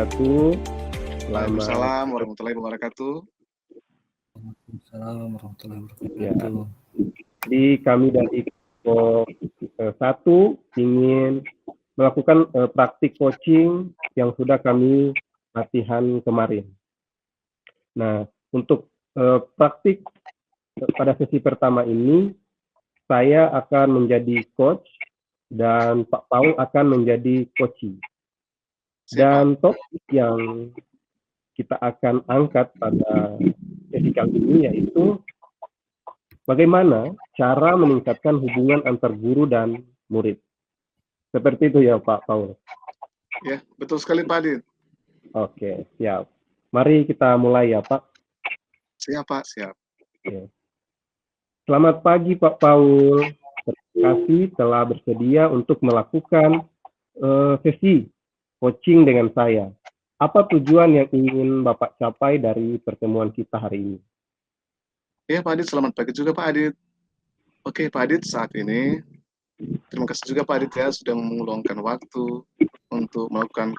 wabarakatuh. Selamat Waalaikumsalam warahmatullahi wabarakatuh. Waalaikumsalam warahmatullahi ya. wabarakatuh. Jadi kami dari kelompok 1 ingin melakukan praktik coaching yang sudah kami latihan kemarin. Nah, untuk praktik pada sesi pertama ini, saya akan menjadi coach dan Pak Paul akan menjadi coachee. Dan topik yang kita akan angkat pada sesi kali ini yaitu bagaimana cara meningkatkan hubungan antar guru dan murid. Seperti itu ya Pak Paul. Ya, betul sekali Pak Adit. Oke, siap. Mari kita mulai ya Pak. Siap Pak, siap. Oke. Selamat pagi Pak Paul. Terima kasih telah bersedia untuk melakukan sesi coaching dengan saya. Apa tujuan yang ingin Bapak capai dari pertemuan kita hari ini? Ya Pak Adit, selamat pagi juga Pak Adit. Oke Pak Adit, saat ini terima kasih juga Pak Adit ya sudah meluangkan waktu untuk melakukan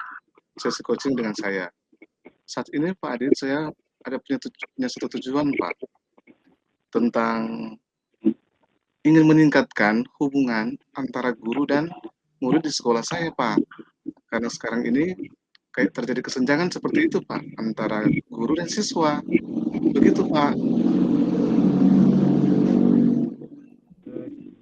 sesi coaching dengan saya. Saat ini Pak Adit, saya ada punya satu tujuan Pak, tentang ingin meningkatkan hubungan antara guru dan murid di sekolah saya Pak. Karena sekarang ini kayak terjadi kesenjangan seperti itu Pak, antara guru dan siswa. Begitu Pak.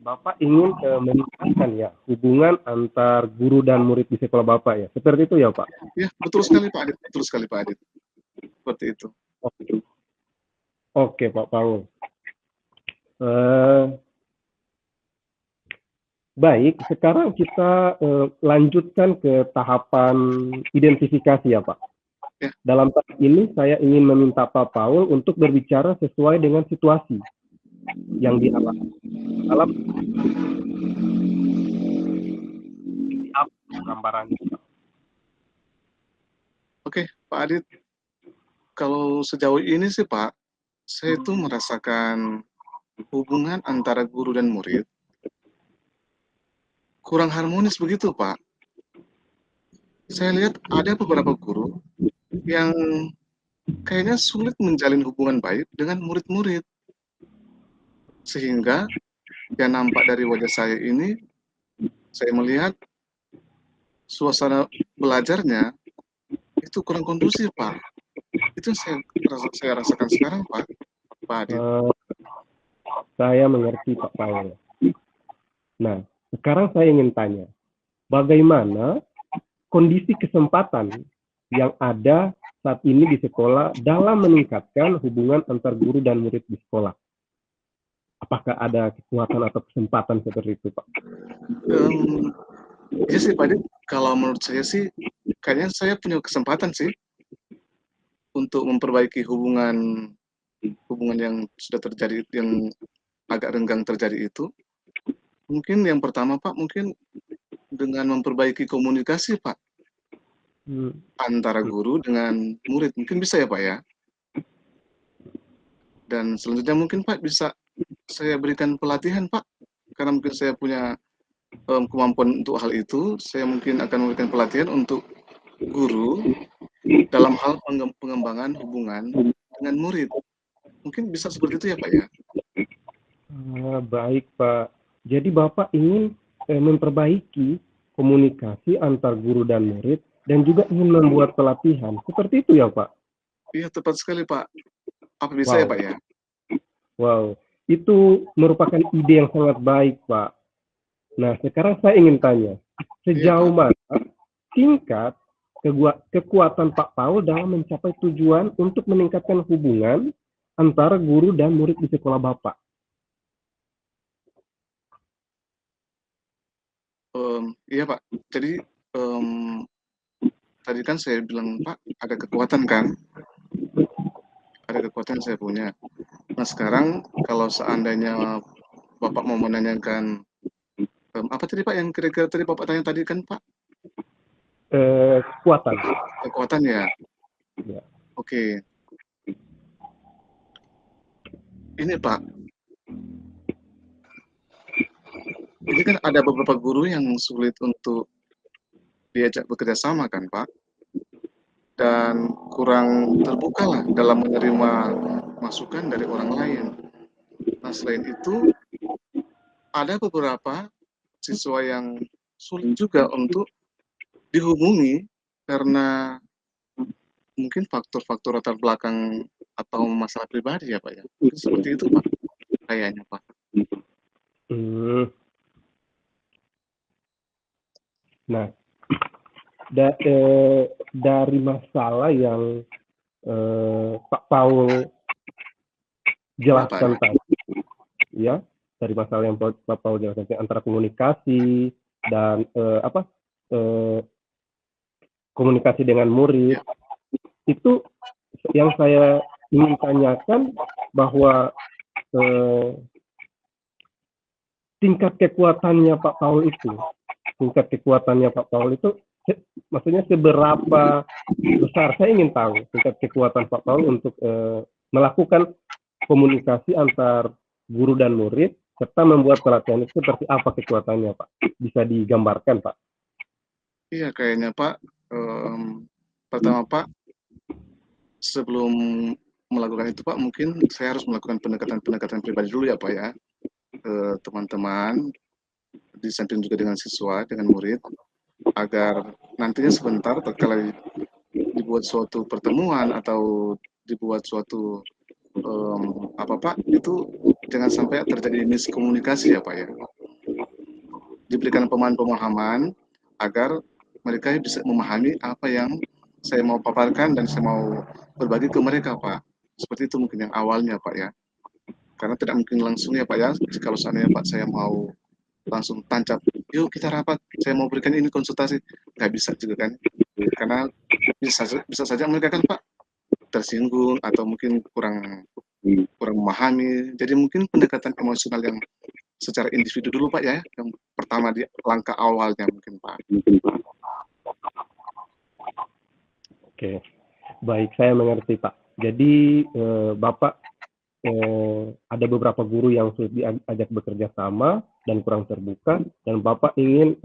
Bapak ingin meningkatkan ya hubungan antar guru dan murid di sekolah Bapak ya. Seperti itu ya Pak? Ya, betul sekali Pak Adit. Betul sekali Pak Adit. Seperti itu. Oke Pak Paul. Baik, sekarang kita lanjutkan ke tahapan identifikasi ya Pak. Ya. Dalam tahap ini saya ingin meminta Pak Paul untuk berbicara sesuai dengan situasi yang dialami dalam gambarannya. Oke, Pak Adit. Kalau sejauh ini sih Pak, saya itu merasakan hubungan antara guru dan murid kurang harmonis begitu Pak. Saya lihat ada beberapa guru yang kayaknya sulit menjalin hubungan baik dengan murid-murid. Sehingga yang nampak dari wajah saya ini, saya melihat suasana belajarnya itu kurang kondusif Pak. Itu saya rasakan sekarang Pak Adit. Saya mengerti Pak Paul. Nah, sekarang saya ingin tanya, bagaimana kondisi kesempatan yang ada saat ini di sekolah dalam meningkatkan hubungan antar guru dan murid di sekolah? Apakah ada kekuatan atau kesempatan seperti itu, Pak? Ya sih, Pak Adit. Kalau menurut saya sih, kayaknya saya punya kesempatan sih untuk memperbaiki hubungan yang sudah terjadi, yang agak renggang terjadi itu. Mungkin yang pertama Pak, mungkin dengan memperbaiki komunikasi Pak, antara guru dengan murid. Mungkin bisa ya Pak ya. Dan selanjutnya mungkin Pak bisa saya berikan pelatihan Pak, karena mungkin saya punya kemampuan untuk hal itu. Saya mungkin akan memberikan pelatihan untuk guru dalam hal pengembangan hubungan dengan murid. Mungkin bisa seperti itu ya Pak ya. Baik Pak. Jadi Bapak ingin memperbaiki komunikasi antar guru dan murid dan juga ingin membuat pelatihan. Seperti itu ya Pak? Iya, tepat sekali Pak. Apa bisa ya Pak ya? Wow, itu merupakan ide yang sangat baik Pak. Nah, sekarang saya ingin tanya, sejauh mana tingkat kekuatan Pak Paul dalam mencapai tujuan untuk meningkatkan hubungan antara guru dan murid di sekolah Bapak? Iya Pak, jadi tadi kan saya bilang Pak, ada kekuatan kan? Ada kekuatan yang saya punya. Nah sekarang kalau seandainya Bapak mau menanyakan apa tadi Pak yang kira-kira tadi Bapak tanya tadi kan Pak? Kekuatan. Kekuatan ya? Ya. Oke. Ini Pak, ini kan ada beberapa guru yang sulit untuk diajak bekerja sama kan Pak? dan kurang terbuka lah dalam menerima masukan dari orang lain. Nah, selain itu, ada beberapa siswa yang sulit juga untuk dihubungi karena mungkin faktor-faktor latar belakang atau masalah pribadi ya Pak ya. Mungkin seperti itu Pak, kayaknya Pak. Hmm. Nah, dari masalah yang Pak Paul jelaskan tadi, ya, dari masalah yang Pak Paul jelaskan antara komunikasi dan komunikasi dengan murid, itu yang saya ingin tanyakan bahwa tingkat kekuatannya Pak Paul itu, maksudnya seberapa besar, saya ingin tahu tingkat kekuatan Pak Paul untuk melakukan komunikasi antar guru dan murid, serta membuat pelatihan itu seperti apa kekuatannya Pak? Bisa digambarkan Pak? Iya kayaknya Pak, pertama Pak, sebelum melakukan itu Pak, mungkin saya harus melakukan pendekatan pribadi dulu ya Pak ya, ke teman-teman, di samping juga dengan siswa, dengan murid, agar nantinya sebentar tatkala dibuat suatu pertemuan atau dibuat suatu apa Pak, itu jangan sampai terjadi miskomunikasi ya Pak ya. Diberikan pemahaman agar mereka bisa memahami apa yang saya mau paparkan dan saya mau berbagi ke mereka Pak. Seperti itu mungkin yang awalnya Pak ya. Karena tidak mungkin langsung ya Pak ya, kalau seandainya Pak saya mau langsung tancap, yuk kita rapat, saya mau berikan ini konsultasi, nggak bisa juga kan. Karena bisa saja mereka kan Pak tersinggung atau mungkin kurang memahami. Jadi mungkin pendekatan emosional yang secara individu dulu Pak ya, yang pertama di langkah awalnya mungkin Pak. Oke, baik, saya mengerti Pak. Jadi Bapak ada beberapa guru yang sulit diajak bekerja sama dan kurang terbuka, dan Bapak ingin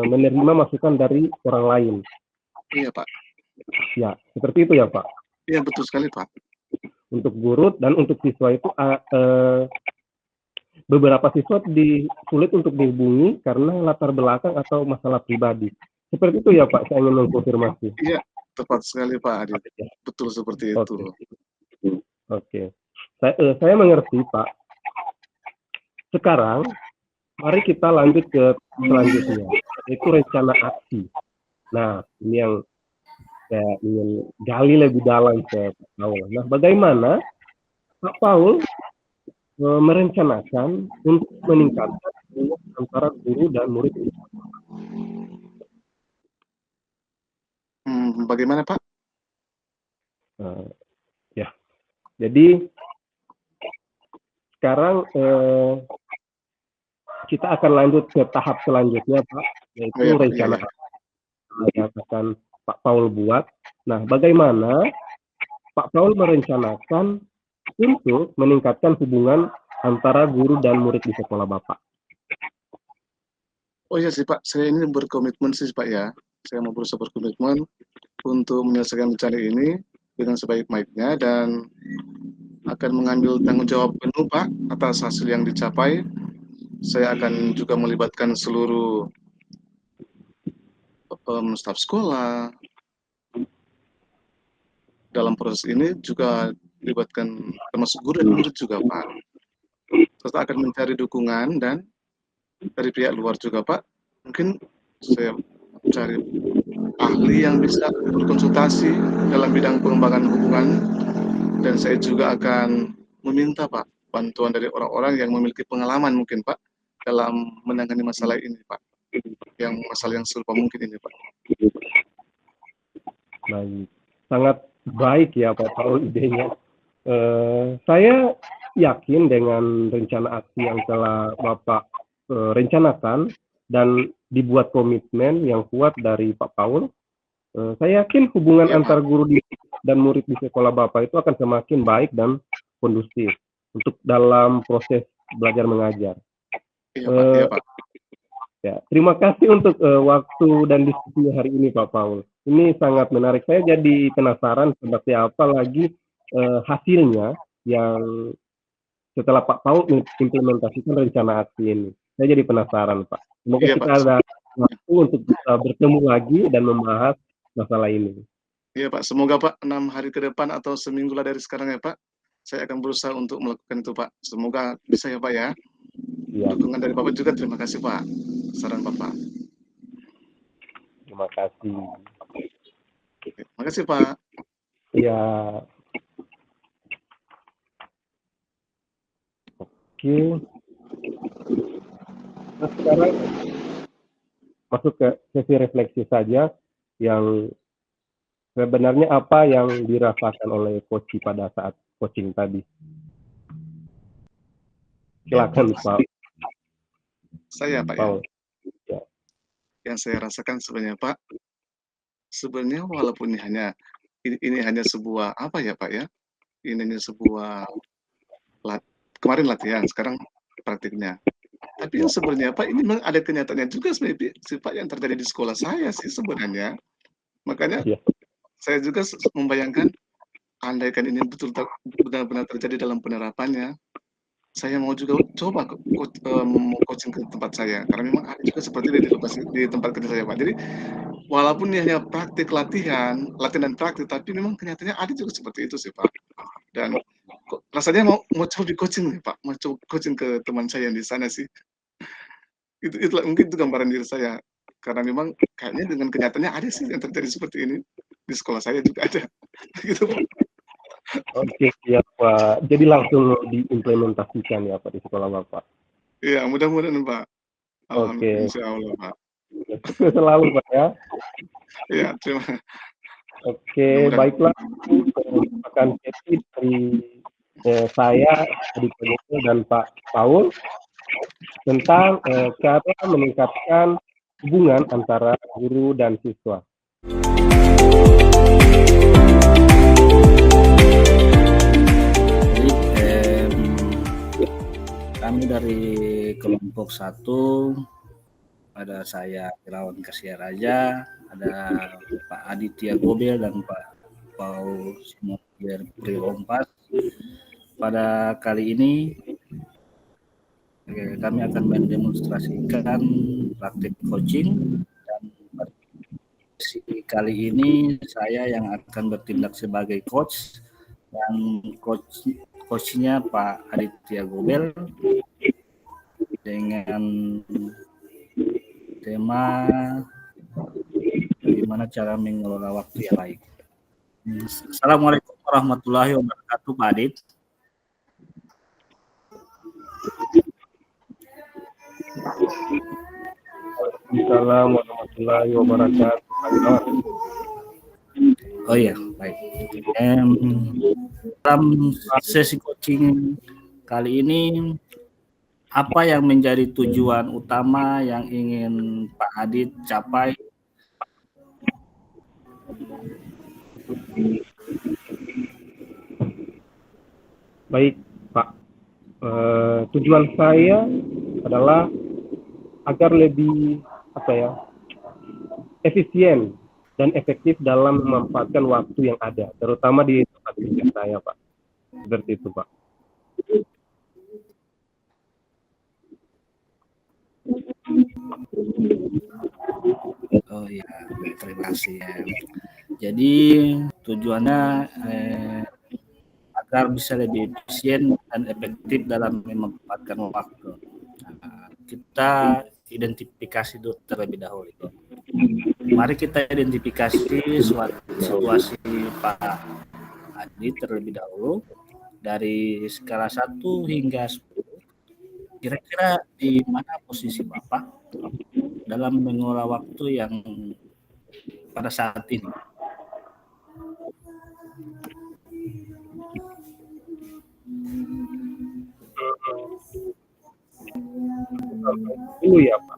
menerima masukan dari orang lain. Iya Pak. Ya, seperti itu ya Pak? Iya betul sekali Pak. Untuk guru dan untuk siswa itu beberapa siswa sulit untuk dihubungi karena latar belakang atau masalah pribadi. Seperti itu ya Pak, saya ingin mengkonfirmasi. Iya, tepat sekali Pak Adit. Betul seperti itu. Oke. Saya mengerti Pak. Sekarang, mari kita lanjut ke selanjutnya, yaitu rencana aksi. Nah, ini yang saya ingin gali lebih dalam ke Pak Paul. Nah, bagaimana Pak Paul merencanakan untuk meningkatkan hubungan antara guru dan murid? Bagaimana Pak? Ya, jadi sekarang kita akan lanjut ke tahap selanjutnya Pak, yaitu rencana yang akan Pak Paul buat. Nah, bagaimana Pak Paul merencanakan untuk meningkatkan hubungan antara guru dan murid di sekolah Bapak? Oh iya sih Pak, saya ini berkomitmen sih Pak ya. Saya mau berusaha berkomitmen untuk menyelesaikan rencana ini dengan sebaik-baiknya dan akan mengambil tanggung jawab penuh Pak atas hasil yang dicapai. Saya akan juga melibatkan seluruh staf sekolah dalam proses ini, juga melibatkan termasuk guru dan murid juga Pak. Serta akan mencari dukungan dan dari pihak luar juga Pak. Mungkin saya cari ahli yang bisa berkonsultasi dalam bidang pengembangan hubungan, dan saya juga akan meminta Pak bantuan dari orang-orang yang memiliki pengalaman mungkin Pak dalam menangani masalah ini Pak, masalah yang serupa mungkin ini Pak. Baik, sangat baik ya Pak Paul idenya. Saya yakin dengan rencana aksi yang telah Bapak rencanakan dan dibuat komitmen yang kuat dari Pak Paul. Saya yakin hubungan antar guru dan murid di sekolah Bapak itu akan semakin baik dan kondusif untuk dalam proses belajar mengajar. Iya Pak, iya Pak. Ya, terima kasih untuk waktu dan diskusi hari ini Pak Paul. Ini sangat menarik. Saya jadi penasaran seperti apa lagi hasilnya yang setelah Pak Paul mengimplementasikan rencana aksi ini. Saya jadi penasaran, Pak. Semoga Iya kita Pak, ada waktu untuk bisa bertemu lagi dan membahas masalah ini. iya Pak. Semoga Pak 6 hari ke depan atau seminggu lah dari sekarang ya Pak. Saya akan berusaha untuk melakukan itu Pak. Semoga bisa ya Pak ya. Ya, Dukungan dari Bapak juga terima kasih Pak. Saran Bapak. terima kasih. Terima kasih Pak. Ya, oke. Nah, sekarang masuk ke sesi refleksi saja yang sebenarnya apa yang dirasakan oleh coach pada saat coaching tadi. Silakan Pak Saya Pak ya. Paul. Ya. Yang saya rasakan sebenarnya Pak, sebenarnya walaupun ini hanya sebuah apa ya Pak ya? Ini hanya sebuah kemarin latihan, sekarang praktiknya. Tapi yang sebenarnya Pak, ini memang ada kenyataannya juga sebenarnya Pak yang terjadi di sekolah saya sih sebenarnya. Makanya Ya. saya juga membayangkan andaikan ini benar-benar terjadi dalam penerapannya, saya mau juga coba coaching ke tempat saya karena memang ada juga seperti ini di tempat kerja saya Pak. Jadi walaupun ini hanya praktik latihan dan praktik, tapi memang kenyataannya ada juga seperti itu sih Pak. Dan rasanya mau coba di coaching nih Pak, mau coba coaching ke teman saya yang di sana sih. Itulah mungkin itu gambaran diri saya. Karena memang kayaknya dengan kenyataannya ada sih yang terjadi seperti ini. Di sekolah saya juga ada. Gitu Pak. Oke, siap Pak. Jadi langsung diimplementasikan ya Pak di sekolah Bapak. Iya, mudah-mudahan Pak. Alhamdulillah, Oke, insya Allah Pak. sukses selalu Pak ya. Iya, terima Oke, mudah-mudahan. baiklah. Itu merupakan sesi dari saya, Adi Prasetyo dan Pak Paul tentang cara meningkatkan hubungan antara guru dan siswa. Kami dari kelompok 1, ada saya Irawan Kasih Raja, ada Pak Aditya Gobel dan Pak Paul Simotier Prilompas. Pada kali ini kami akan mendemonstrasikan praktik coaching, dan kali ini saya yang akan bertindak sebagai coach, dan coachnya Pak Aditya Gobel dengan tema bagaimana cara mengelola waktu yang baik. Assalamualaikum warahmatullahi wabarakatuh Pak Adit. Assalamualaikum warahmatullahi wabarakatuh. Oh iya, baik. Dalam sesi coaching kali ini, apa yang menjadi tujuan utama yang ingin Pak Adit capai? Baik, Pak. Tujuan saya adalah agar lebih efisien dan efektif dalam memanfaatkan waktu yang ada, terutama di tempat kerja saya, Pak. Seperti itu, Pak. Oh ya, terima kasih ya. Jadi tujuannya agar bisa lebih efisien dan efektif dalam memanfaatkan waktu. Kita identifikasi dulu terlebih dahulu. Mari kita identifikasi situasi Pak Adi terlebih dahulu dari skala 1 hingga 10. Kira-kira di mana posisi Bapak dalam mengelola waktu yang pada saat ini? Dulu ya, Pak.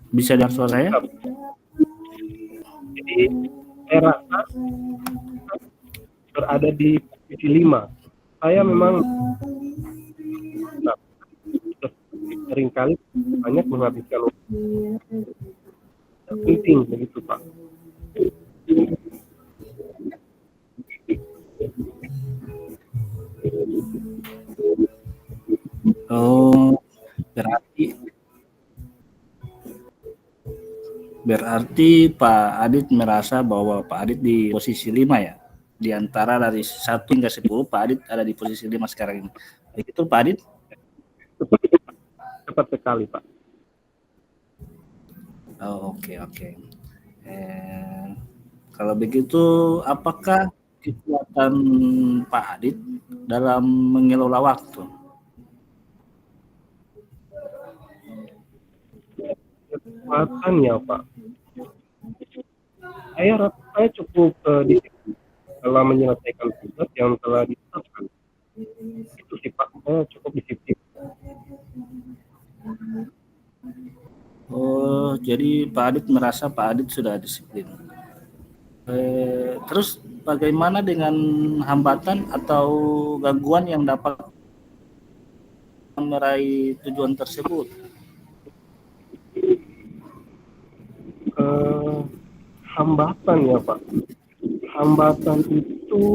Bisa dengar suara saya? Jadi saya rasa berada di posisi 5. Saya memang seringkali banyak menghabiskan waktu. Penting begitu Pak. Oh, berarti Pak Adit merasa bahwa Pak Adit di posisi 5 ya? Di antara dari 1 hingga 10, Pak Adit ada di posisi 5 sekarang ini. Begitu Pak Adit? Tepat sekali Pak. Oh, oke. Kalau begitu, apakah kekuatan Pak Adit dalam mengelola waktu? Kekuatan ya Pak. Saya cukup disiplin dalam menyelesaikan tugas yang telah ditetapkan. Itu sih Pak, saya cukup disiplin. Oh, jadi Pak Adit merasa Pak Adit sudah disiplin. Terus bagaimana dengan hambatan atau gangguan yang dapat meraih tujuan tersebut? Hambatan ya Pak. Hambatan itu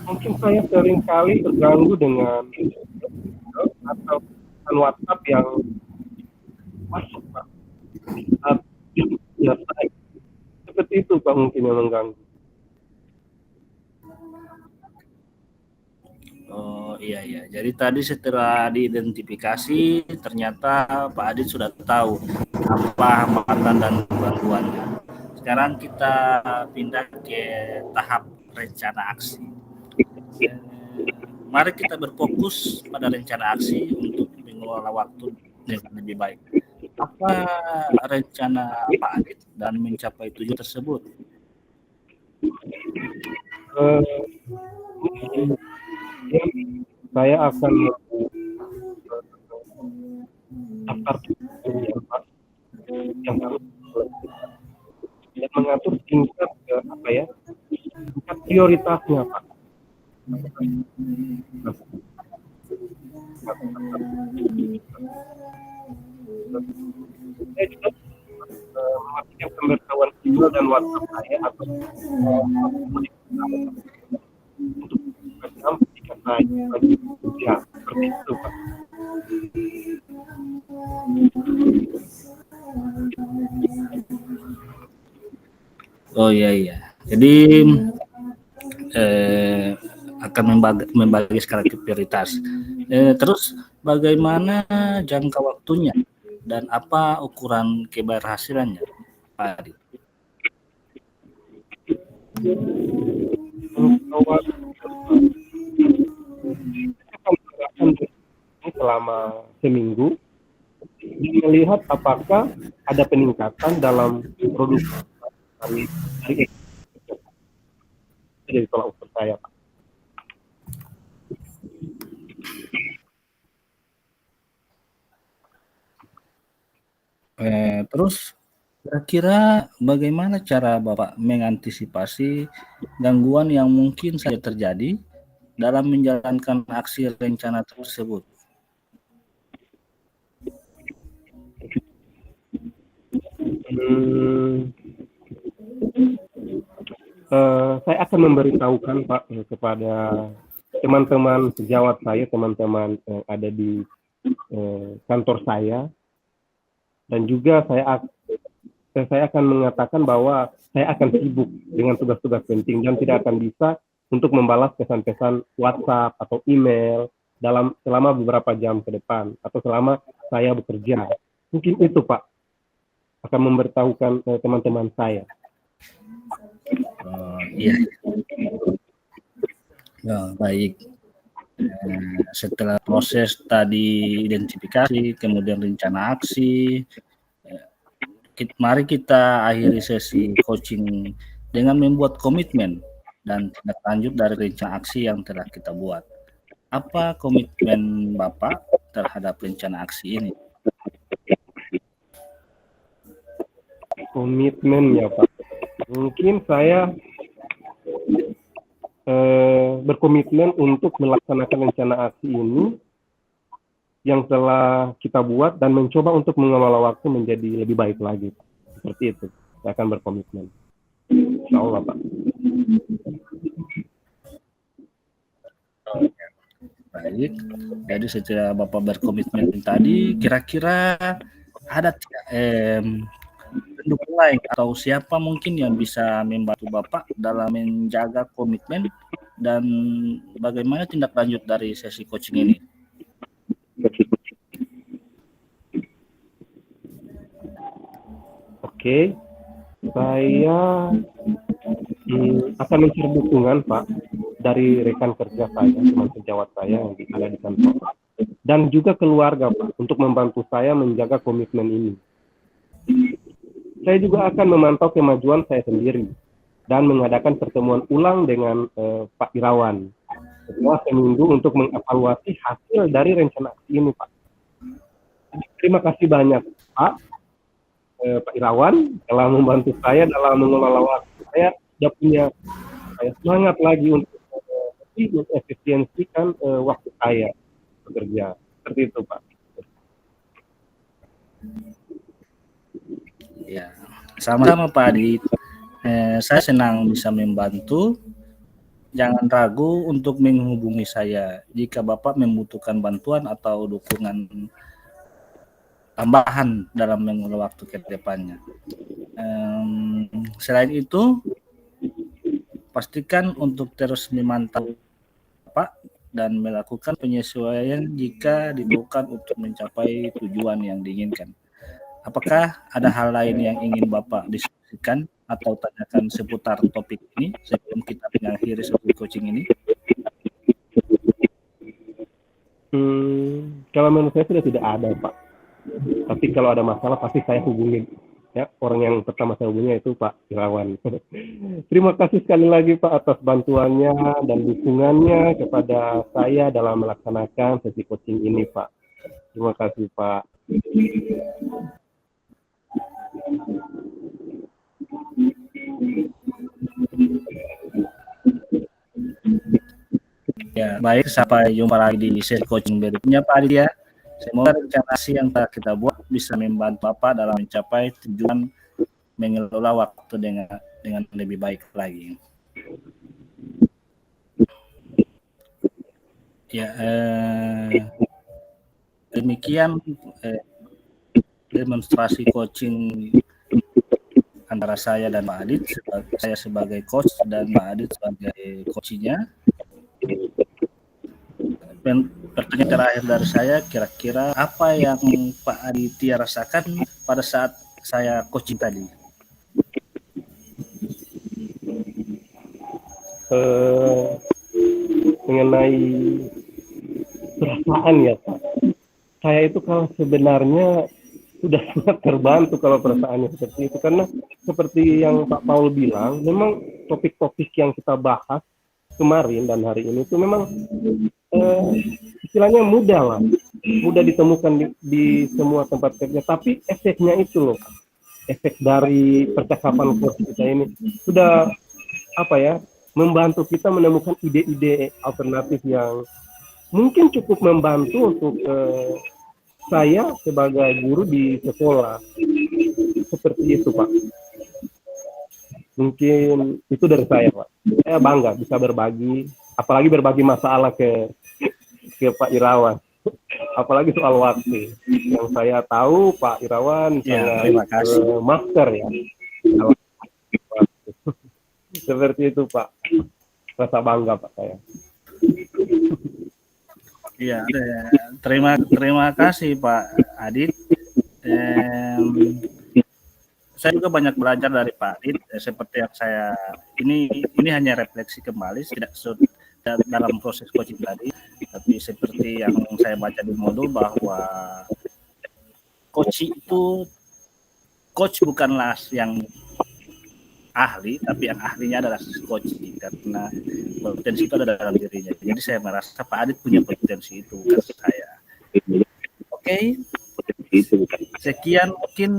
mungkin saya seringkali terganggu dengan atau WhatsApp yang masuk Pak. Ya, seperti itu Pak mungkin yang mengganggu. Oh iya. Jadi tadi setelah diidentifikasi ternyata Pak Adit sudah tahu apa hambatan dan gangguannya. Sekarang kita pindah ke tahap rencana aksi. Mari kita berfokus pada rencana aksi untuk mengelola waktu dengan lebih baik. Apa rencana Pak Adit dan mencapai tujuan tersebut? Saya akan daftar yang harus dan mengatur tingkat tingkat prioritasnya Pak. Saya juga memastikan pemberitahuan email dan WhatsApp saya atau untuk jam jika saya ya seperti itu Pak. Oh iya. Jadi akan membagi skala prioritas. Terus bagaimana jangka waktunya dan apa ukuran keberhasilannya, Pak Adi? Selama seminggu melihat apakah ada peningkatan dalam produksi dari tolak ukur saya Pak. Terus kira-kira bagaimana cara Bapak mengantisipasi gangguan yang mungkin saja terjadi dalam menjalankan aksi rencana tersebut? Saya akan memberitahukan Pak kepada teman-teman sejawat saya, teman-teman yang ada di kantor saya, dan juga saya akan mengatakan bahwa saya akan sibuk dengan tugas-tugas penting dan tidak akan bisa untuk membalas pesan-pesan WhatsApp atau email selama beberapa jam ke depan atau selama saya bekerja. Mungkin itu Pak, akan memberitahukan teman-teman saya. Iya. Oh, baik. Setelah proses tadi identifikasi, kemudian rencana aksi, mari kita akhiri sesi coaching dengan membuat komitmen dan tindak lanjut dari rencana aksi yang telah kita buat. Apa komitmen Bapak terhadap rencana aksi ini? Komitmen ya Pak. Mungkin saya berkomitmen untuk melaksanakan rencana aksi ini yang telah kita buat dan mencoba untuk mengelola waktu menjadi lebih baik lagi. Seperti itu, saya akan berkomitmen. Insya Allah, Pak. Baik, jadi setelah Bapak berkomitmen tadi, kira-kira ada tidak pendukung lain atau siapa mungkin yang bisa membantu Bapak dalam menjaga komitmen dan bagaimana tindak lanjut dari sesi coaching ini? Oke, saya akan mencari dukungan, Pak, dari rekan kerja saya, teman sejawat saya yang ada di kantor, dan juga keluarga, Pak, untuk membantu saya menjaga komitmen ini. Saya juga akan memantau kemajuan saya sendiri dan mengadakan pertemuan ulang dengan Pak Irawan setelah seminggu untuk mengevaluasi hasil dari rencana aksi ini, Pak. Terima kasih banyak, Pak. Pak Irawan telah membantu saya dalam mengelola waktu. Saya sudah punya semangat lagi untuk mengefisiensikan waktu saya bekerja. Seperti itu, Pak. Ya, sama-sama Pak Adit. Saya senang bisa membantu. Jangan ragu untuk menghubungi saya jika Bapak membutuhkan bantuan atau dukungan tambahan dalam mengelola waktu ke depannya. Selain itu, pastikan untuk terus memantau Bapak dan melakukan penyesuaian jika diperlukan untuk mencapai tujuan yang diinginkan. Apakah ada hal lain yang ingin Bapak diskusikan atau tanyakan seputar topik ini sebelum kita mengakhiri sesi coaching ini? Kalau menurut saya sudah tidak ada, Pak. Tapi kalau ada masalah pasti saya hubungi. Ya, orang yang pertama saya hubungi itu Pak Irawan. Terima kasih sekali lagi Pak atas bantuannya dan dukungannya kepada saya dalam melaksanakan sesi coaching ini, Pak. Terima kasih, Pak. Ya, baik, sampai jumpa lagi di sesi coaching berikutnya Pak Adit ya. Semoga rencana yang telah kita buat bisa membantu Bapak dalam mencapai tujuan mengelola waktu dengan lebih baik lagi. Ya, demikian demonstrasi coaching antara saya dan Pak Adit, saya sebagai coach dan Pak Adit sebagai coachnya. Pertanyaan terakhir dari saya, kira-kira apa yang Pak Aditya rasakan pada saat saya coaching tadi? Mengenai perasaan ya Pak, saya itu kalau sebenarnya sudah sangat terbantu kalau perasaannya seperti itu, karena seperti yang Pak Paul bilang, memang topik-topik yang kita bahas kemarin dan hari ini itu memang istilahnya mudah ditemukan di semua tempat kerja, tapi efeknya itu loh, efek dari percakapan coach kita ini sudah membantu kita menemukan ide-ide alternatif yang mungkin cukup membantu untuk saya sebagai guru di sekolah. Seperti itu, Pak. Mungkin itu dari saya, Pak. Saya bangga bisa berbagi, apalagi berbagi masalah ke Pak Irawan. Apalagi soal waktu. Yang saya tahu Pak Irawan sangat master ya. Seperti itu, Pak. Rasa bangga, Pak, saya. Iya, terima kasih Pak Adit. Saya juga banyak belajar dari Pak Adit. Seperti yang saya ini hanya refleksi kembali, tidak dalam proses coaching tadi, tapi seperti yang saya baca di modul bahwa coach bukanlah yang ahli, tapi yang ahlinya adalah coach, karena potensi itu ada dalam dirinya. Jadi saya merasa Pak Adit punya potensi itu, bukan saya. Oke. Sekian mungkin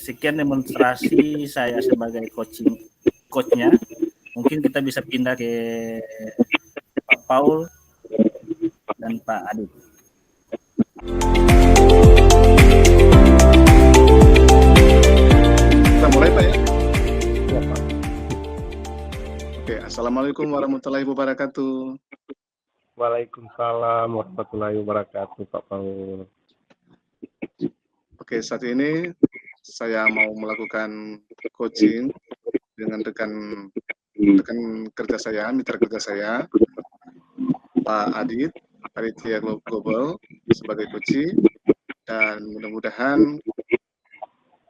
sekian demonstrasi saya sebagai coachnya. Mungkin kita bisa pindah ke Pak Paul dan Pak Adit. Kita mulai Pak ya? Ya, Pak. Oke, Assalamualaikum warahmatullahi wabarakatuh. Waalaikumsalam warahmatullahi wabarakatuh, Pak Paul. Oke, saat ini saya mau melakukan coaching dengan rekan kerja saya, mitra kerja saya, Pak Adit, Panitia Global sebagai coaching, dan mudah-mudahan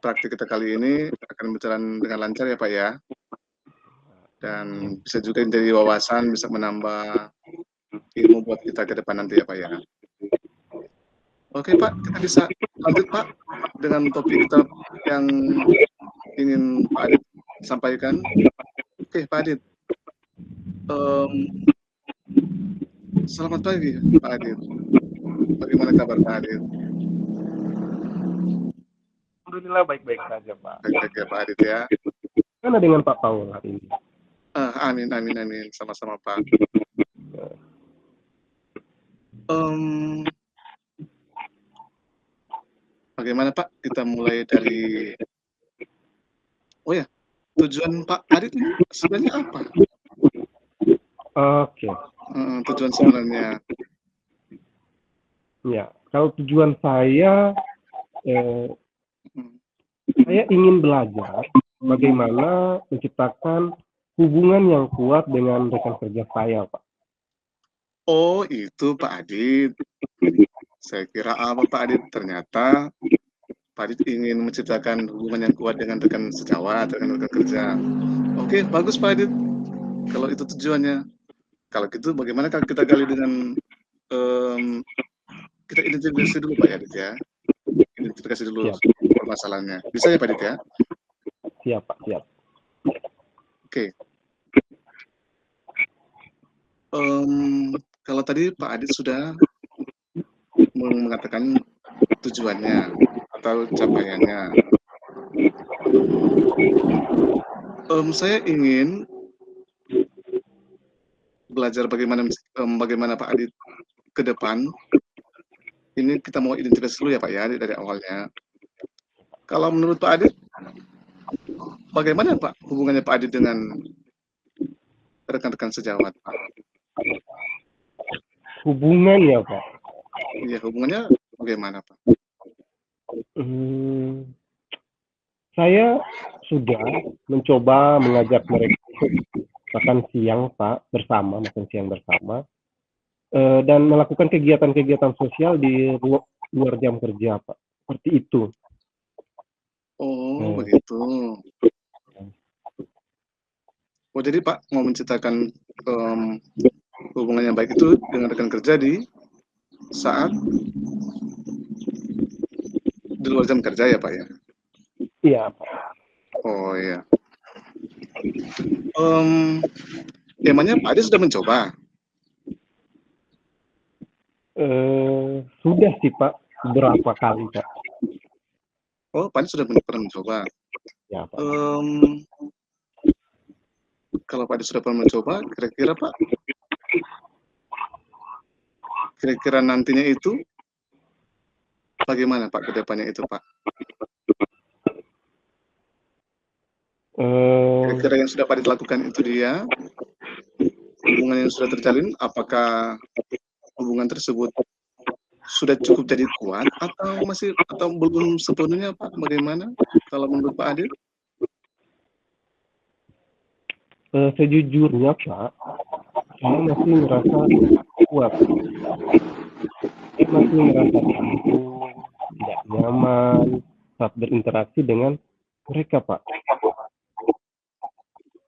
praktik kita kali ini akan berjalan dengan lancar ya Pak ya, dan bisa juga menjadi wawasan, bisa menambah ilmu buat kita ke depan nanti ya Pak ya. Oke Pak, kita bisa lanjut Pak dengan topik kita yang ingin Pak Adit sampaikan. Oke Pak Adit, selamat pagi Pak Adit. Bagaimana kabar Pak Adit? Alhamdulillah baik-baik saja, Pak. Baik-baik ya Pak Adit ya. Mana dengan Pak Paul hari ini? Amin, sama-sama Pak. Bagaimana Pak? Kita mulai dari, oh ya, tujuan Pak Adit ini sebenarnya apa? Oke. Tujuan sebenarnya. Ya, kalau tujuan saya ingin belajar bagaimana menciptakan hubungan yang kuat dengan rekan kerja saya, Pak. Oh, itu Pak Adit. Saya kira apa Pak Adit? Ternyata Pak Adit ingin menciptakan hubungan yang kuat dengan rekan sejawat, dengan rekan kerja. Oke, bagus Pak Adit. Kalau itu tujuannya. Kalau gitu bagaimana kalau kita gali dengan kita identifikasi dulu Pak Adit ya. Identifikasi dulu permasalahannya. Bisa ya Pak Adit ya? Siap Pak, siap. Oke. Kalau tadi Pak Adit sudah mengatakan tujuannya atau capaiannya. Saya ingin belajar bagaimana Pak Adit ke depan. Ini kita mau identifikasi dulu ya Pak ya dari awalnya. Kalau menurut Pak Adit, bagaimana Pak hubungannya Pak Adit dengan rekan-rekan sejawat Pak? Hubungannya Pak? Iya, hubungannya bagaimana Pak? Saya sudah mencoba mengajak mereka makan siang Pak bersama, dan melakukan kegiatan-kegiatan sosial di luar jam kerja Pak. Seperti itu. Oh, begitu. Oh, jadi Pak mau menciptakan hubungan yang baik itu dengan rekan kerja di saat di luar jam kerja ya Pak ya? Iya Pak. Oh iya. Emangnya Pak Adi sudah mencoba? Sudah sih Pak, beberapa kali Pak. Oh, Pak Adi sudah pernah mencoba. Ya Pak. Kalau Pak Adi sudah pernah mencoba, kira-kira Pak, kira-kira nantinya itu bagaimana Pak ke depannya itu Pak? Kira-kira yang sudah Pak Adi lakukan itu dia, hubungan yang sudah terjalin, apakah hubungan tersebut sudah cukup jadi kuat atau belum sepenuhnya Pak? Bagaimana kalau menurut Pak Adit? Sejujurnya Pak, saya masih merasa kuat. Saya masih merasa canggung, tidak nyaman saat berinteraksi dengan mereka Pak.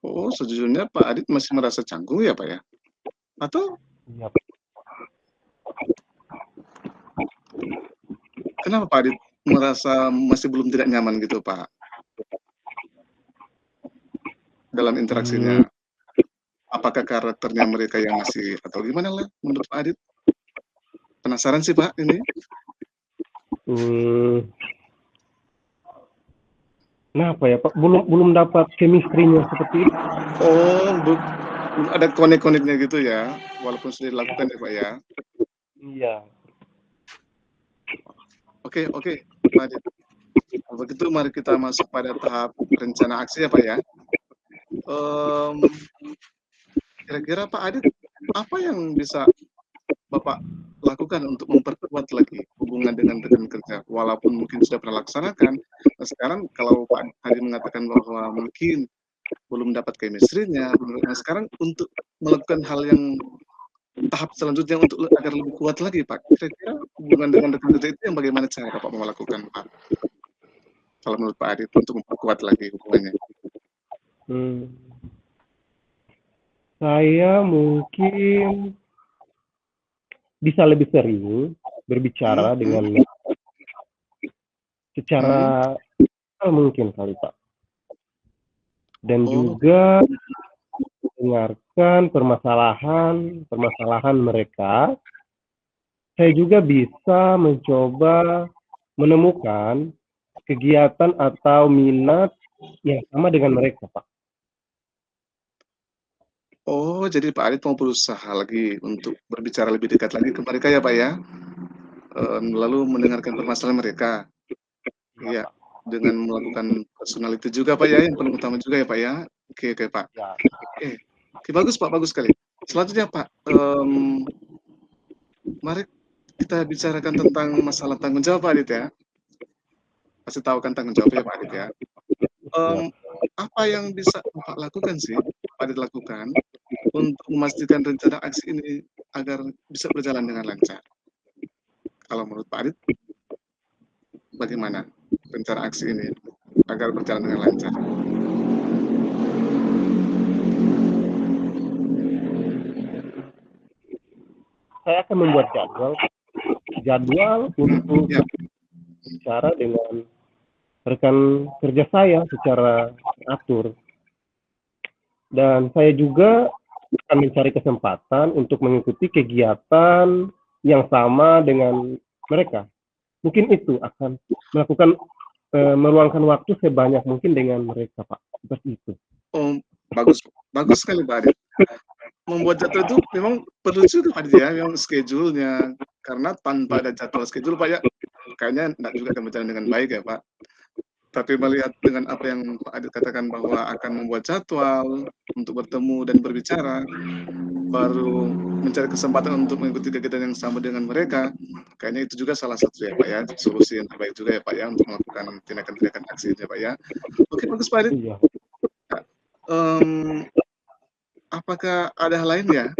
Oh, sejujurnya Pak Adit masih merasa canggung ya Pak ya? Atau? Ya, kenapa Pak Adit merasa masih belum tidak nyaman gitu Pak? Dalam interaksinya. Apakah karakternya mereka yang masih, atau gimana lah menurut Pak Adit? Penasaran sih Pak ini. Kenapa ya Pak? Belum dapat chemistry-nya seperti itu. Oh, ada konek-koneknya gitu ya, walaupun sudah dilakukan ya Pak ya. Iya. Oke, Pak Adit. Kalau begitu mari kita masuk pada tahap rencana aksi ya Pak ya. Kira-kira Pak Adit, apa yang bisa Bapak lakukan untuk memperkuat lagi hubungan dengan rekan kerja, walaupun mungkin sudah pernah laksanakan. Nah, sekarang kalau Pak Adit mengatakan bahwa mungkin belum dapat chemistry-nya, nah sekarang untuk melakukan hal yang tahap selanjutnya untuk agar lebih kuat lagi Pak, kira-kira hubungan dengan rekan kerja itu yang bagaimana cara Bapak mau lakukan Pak? Kalau menurut Pak Adit untuk memperkuat lagi hubungannya. Saya mungkin bisa lebih sering berbicara dengan secara mungkin kali Pak. Dan juga mendengarkan permasalahan mereka. Saya juga bisa mencoba menemukan kegiatan atau minat yang sama dengan mereka, Pak. Oh, jadi Pak Adit mau berusaha lagi untuk berbicara lebih dekat lagi ke mereka ya Pak ya? Lalu mendengarkan permasalahan mereka. Iya, dengan melakukan personality juga Pak ya, yang paling utama juga ya Pak ya? Oke Pak. Oke, bagus Pak, bagus sekali. Selanjutnya Pak, mari kita bicarakan tentang masalah tanggung jawab Pak Adit ya. Pasti tahu kan tanggung jawabnya Pak Adit ya. Apa yang bisa Bapak lakukan sih, Pak Adit lakukan untuk memastikan rencana aksi ini agar bisa berjalan dengan lancar? Kalau menurut Pak Adit, bagaimana rencana aksi ini agar berjalan dengan lancar? Saya akan membuat jadwal untuk bicara dengan rekan kerja saya secara teratur. Dan saya juga akan mencari kesempatan untuk mengikuti kegiatan yang sama dengan mereka. Mungkin itu akan melakukan meluangkan waktu sebanyak mungkin dengan mereka, Pak. Seperti itu. Oh, bagus sekali Pak Adit. Membuat jadwal itu memang perlu juga Pak Adit ya, yang schedule-nya. Karena tanpa ada jadwal schedule Pak ya, kayaknya tidak juga akan berjalan dengan baik ya Pak. Tapi melihat dengan apa yang Pak Adit katakan bahwa akan membuat jadwal untuk bertemu dan berbicara, baru mencari kesempatan untuk mengikuti kegiatan yang sama dengan mereka, kayaknya itu juga salah satu ya Pak ya, solusi yang terbaik juga ya Pak ya untuk melakukan tindakan-tindakan aksi ya Pak ya. Oke, bagus Pak Adit. Apakah ada hal lain ya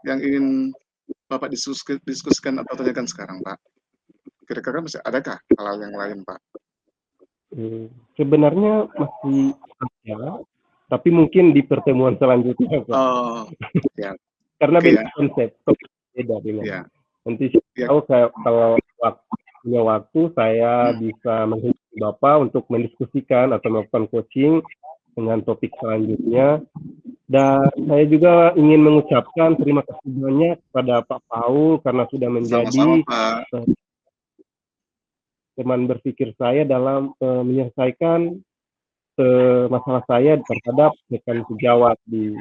yang ingin Bapak diskusikan atau tanyakan sekarang Pak? Kira-kira masih adakah hal-hal yang lain Pak? Sebenarnya masih ada, tapi mungkin di pertemuan selanjutnya Pak. Ya. Karena beda konsep, beda dengan. Nanti tahu kalau punya waktu saya bisa menghubungi Bapak untuk mendiskusikan atau melakukan coaching dengan topik selanjutnya. Dan saya juga ingin mengucapkan terima kasih banyak kepada Pak Paul karena sudah menjadi teman berpikir saya dalam menyelesaikan masalah saya terhadap rekan sejawat di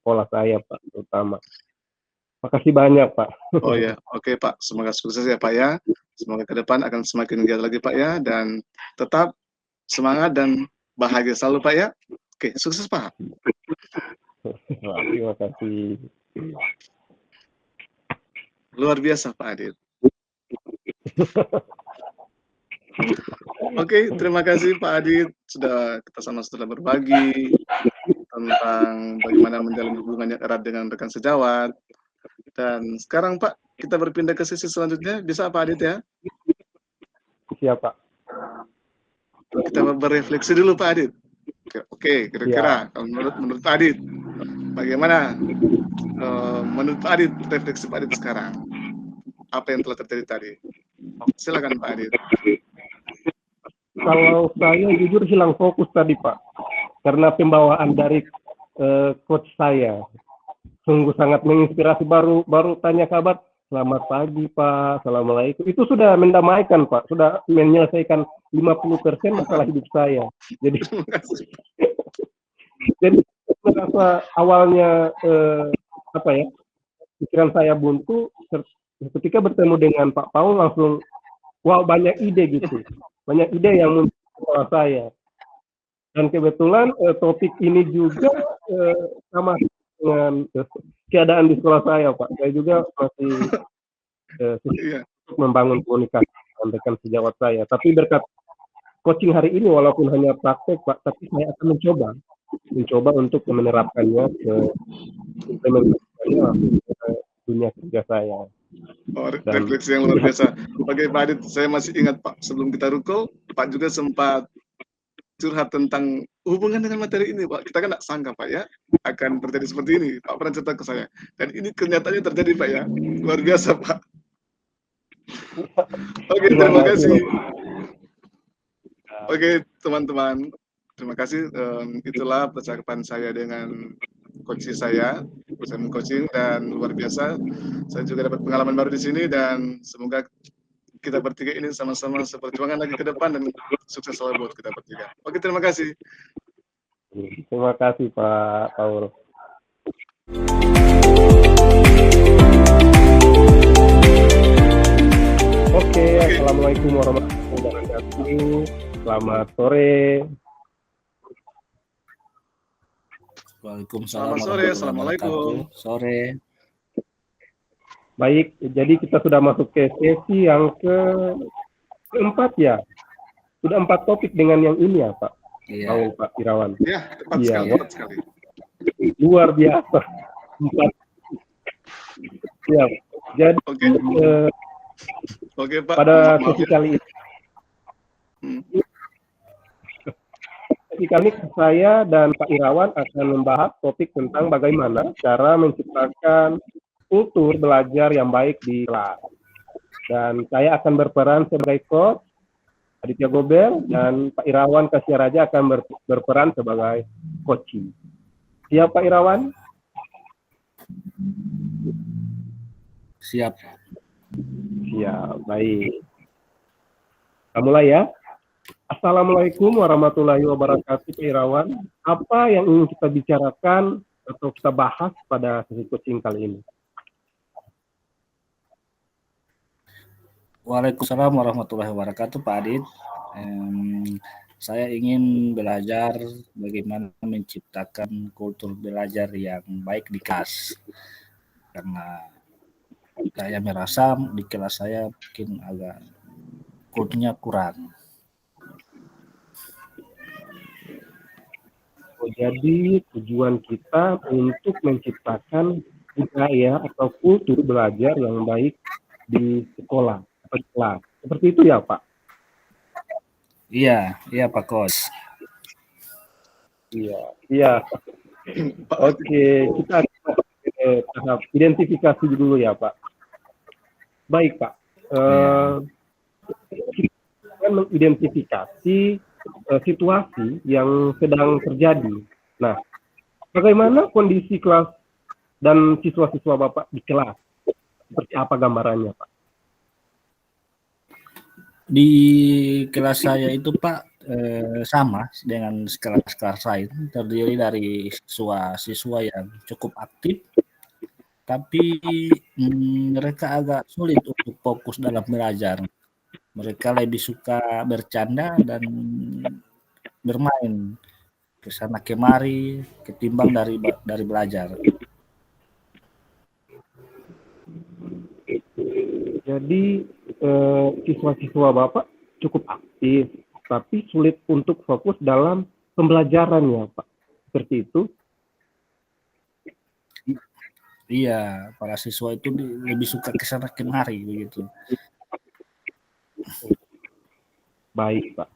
sekolah saya Pak, terutama. Makasih banyak Pak. Oh ya, oke Pak, semoga sukses ya Pak ya. Semoga ke depan akan semakin giat lagi Pak ya, dan tetap semangat dan bahagia selalu Pak ya. Oke, sukses Pak. Terima kasih. Luar biasa Pak Adit. Oke, terima kasih Pak Adit kita sama sudah berbagi tentang bagaimana menjalin hubungan yang erat dengan rekan sejawat. Dan sekarang Pak, kita berpindah ke sesi selanjutnya, bisa Pak Adit ya? Siap Pak. Kita berefleksi dulu Pak Adit. Oke, kira-kira menurut Pak Adit, bagaimana menurut Pak Adit refleksi Pak Adit sekarang? Apa yang telah terjadi tadi? Silakan Pak Adit. Kalau saya jujur hilang fokus tadi Pak, karena pembawaan dari coach saya sungguh sangat menginspirasi. Baru tanya kabar Selamat pagi Pak, Assalamualaikum. Itu sudah mendamaikan Pak, sudah menyelesaikan 50% masalah hidup saya. Jadi Terima kasih. jadi merasa awalnya apa ya, pikiran saya buntu ketika bertemu dengan Pak Paul langsung wow banyak ide gitu, banyak ide yang muncul di kepala saya. Dan kebetulan topik ini juga sama dengan keadaan di sekolah saya Pak. Saya juga masih Iya. untuk membangun komunikasi dengan rekan sejawat saya. Tapi berkat coaching hari ini walaupun hanya praktek Pak, tapi saya akan mencoba untuk menerapkannya ke implementasinya langsung ke dunia kerja saya. Oh, Dan refleksi yang luar biasa. Oke, Pak Adit, saya masih ingat Pak, sebelum kita rukul, Pak juga sempat curhat tentang hubungan dengan materi ini, Pak. Kita kan nggak sangka, Pak, ya, akan terjadi seperti ini. Pak pernah cerita ke saya. Dan ini kenyataannya terjadi, Pak, ya. Luar biasa, Pak. Oke, terima kasih. Oke, teman-teman. Terima kasih. Itulah percakapan saya dengan coach saya coaching, dan luar biasa. Saya juga dapat pengalaman baru di sini, dan semoga kita bertiga ini sama-sama seperjuangan lagi ke depan dan sukses selalu buat kita bertiga. Oke, terima kasih. Terima kasih Pak Paul. Oke, Assalamualaikum warahmatullahi wabarakatuh. Selamat sore. Waalaikumsalam. Selamat sore, assalamualaikum. Sore. Baik, jadi kita sudah masuk ke sesi yang keempat ya. Sudah 4 topik dengan yang ini ya Pak. Iya. Tahu Pak Irawan. Ya, tepat Iya, sekali, Pak. tepat sekali. Luar biasa. 4. Ya, jadi Oke. Oke, Pak. pada Maaf sesi ya. kali ini, saya dan Pak Irawan akan membahas topik tentang bagaimana cara menciptakan kultur belajar yang baik di kelas. Dan saya akan berperan sebagai coach, Aditya Gober, dan Pak Irawan Kasiaraja akan berperan sebagai coaching. Siap Pak Irawan? Siap. Ya, baik. Kita mulai ya. Assalamualaikum warahmatullahi wabarakatuh Pak Irawan. Apa yang ingin kita bicarakan atau kita bahas pada sesi coaching kali ini? Waalaikumsalam warahmatullahi wabarakatuh Pak Adit. Saya ingin belajar bagaimana menciptakan kultur belajar yang baik di kelas. Karena saya merasa di kelas saya mungkin agak kulturnya kurang. Jadi tujuan kita untuk menciptakan budaya atau kultur belajar yang baik di sekolah atau di kelas. Seperti itu ya Pak? Iya Pak Coach. Iya. Oke, kita tahap identifikasi dulu ya Pak. Baik Pak. Kita mengidentifikasi situasi yang sedang terjadi. Nah, bagaimana kondisi kelas dan siswa-siswa Bapak di kelas? Seperti apa gambarannya Pak? Di kelas saya itu Pak sama dengan kelas-kelas lain, terdiri dari siswa-siswa yang cukup aktif, tapi mereka agak sulit untuk fokus dalam belajar. Mereka lebih suka bercanda dan bermain ke sana kemari ketimbang dari belajar. Jadi siswa-siswa Bapak cukup aktif, tapi sulit untuk fokus dalam pembelajaran ya Pak. Seperti itu? Iya, para siswa itu lebih suka ke sana kemari begitu. Baik Pak.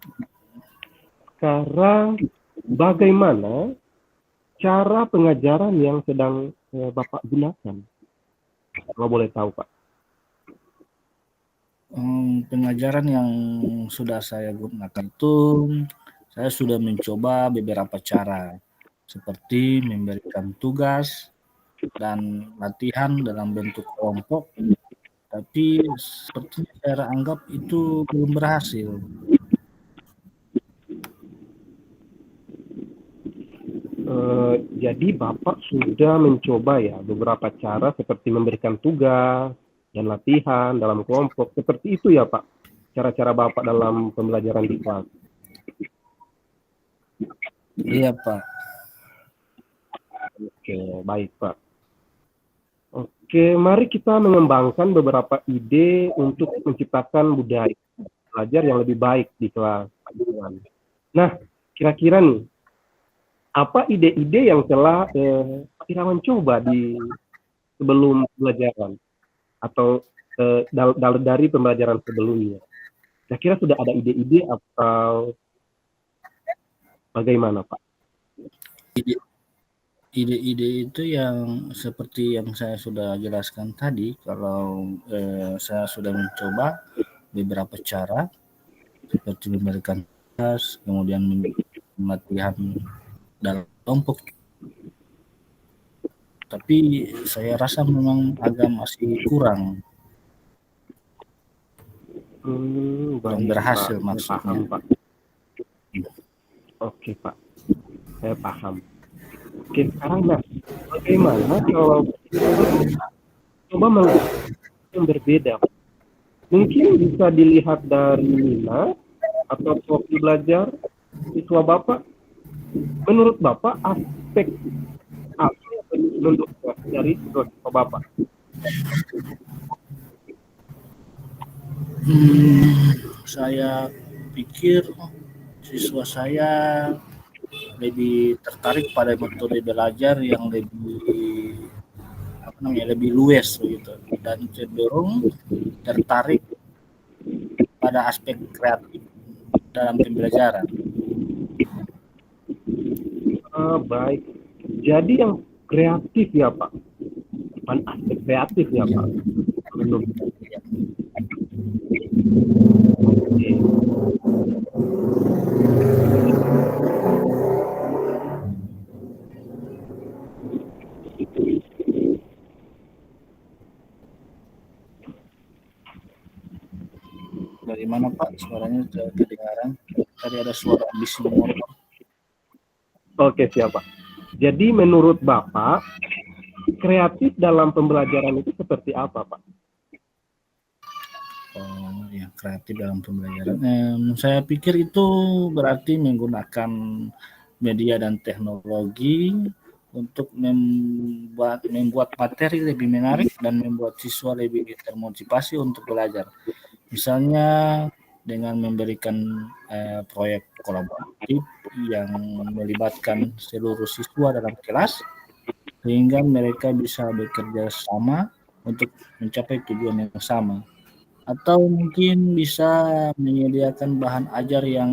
Sekarang bagaimana cara pengajaran yang sedang Bapak gunakan? Kalau boleh tahu Pak. Pengajaran yang sudah saya gunakan itu, saya sudah mencoba beberapa cara, seperti memberikan tugas dan latihan dalam bentuk kelompok tapi seperti saya anggap itu belum berhasil. Jadi Bapak sudah mencoba ya beberapa cara seperti memberikan tugas dan latihan dalam kelompok. Seperti itu ya Pak, cara-cara Bapak dalam pembelajaran di kelas. Iya Pak. Oke, baik Pak. Oke, mari kita mengembangkan beberapa ide untuk menciptakan budaya belajar yang lebih baik di kelas. Nah, kira-kira nih, apa ide-ide yang telah Pak Irawan coba di sebelum pembelajaran atau dari pembelajaran sebelumnya? Kira-kira sudah ada ide-ide atau bagaimana Pak? Ide-ide itu yang seperti yang saya sudah jelaskan tadi, kalau saya sudah mencoba beberapa cara seperti memberikan tugas, kemudian latihan dalam kelompok. Tapi saya rasa memang agak masih kurang. Belum berhasil Pak. maksudnya. Paham, Pak. Oke Pak, saya paham. Oke, sekarang Mas, bagaimana kalau coba melihat yang berbeda? Mungkin bisa dilihat dari minat atau profil belajar siswa Bapak. Menurut Bapak, aspek apa yang perlu menurut dari siswa Bapak? Saya pikir siswa saya lebih tertarik pada metode belajar yang lebih luas begitu, dan cenderung tertarik pada aspek kreatif dalam pembelajaran. Baik, jadi yang kreatif ya Pak, bukan aspek kreatif ya Pak. Menurut Dari mana Pak? Suaranya kedengaran. Tadi ada suara bising motor. Oke, siap Pak. Jadi menurut Bapak, kreatif dalam pembelajaran itu seperti apa Pak? Oh ya, kreatif dalam pembelajaran. Saya pikir itu berarti menggunakan media dan teknologi untuk membuat materi lebih menarik dan membuat siswa lebih termotivasi untuk belajar. Misalnya dengan memberikan proyek kolaboratif yang melibatkan seluruh siswa dalam kelas, sehingga mereka bisa bekerja sama untuk mencapai tujuan yang sama. Atau mungkin bisa menyediakan bahan ajar yang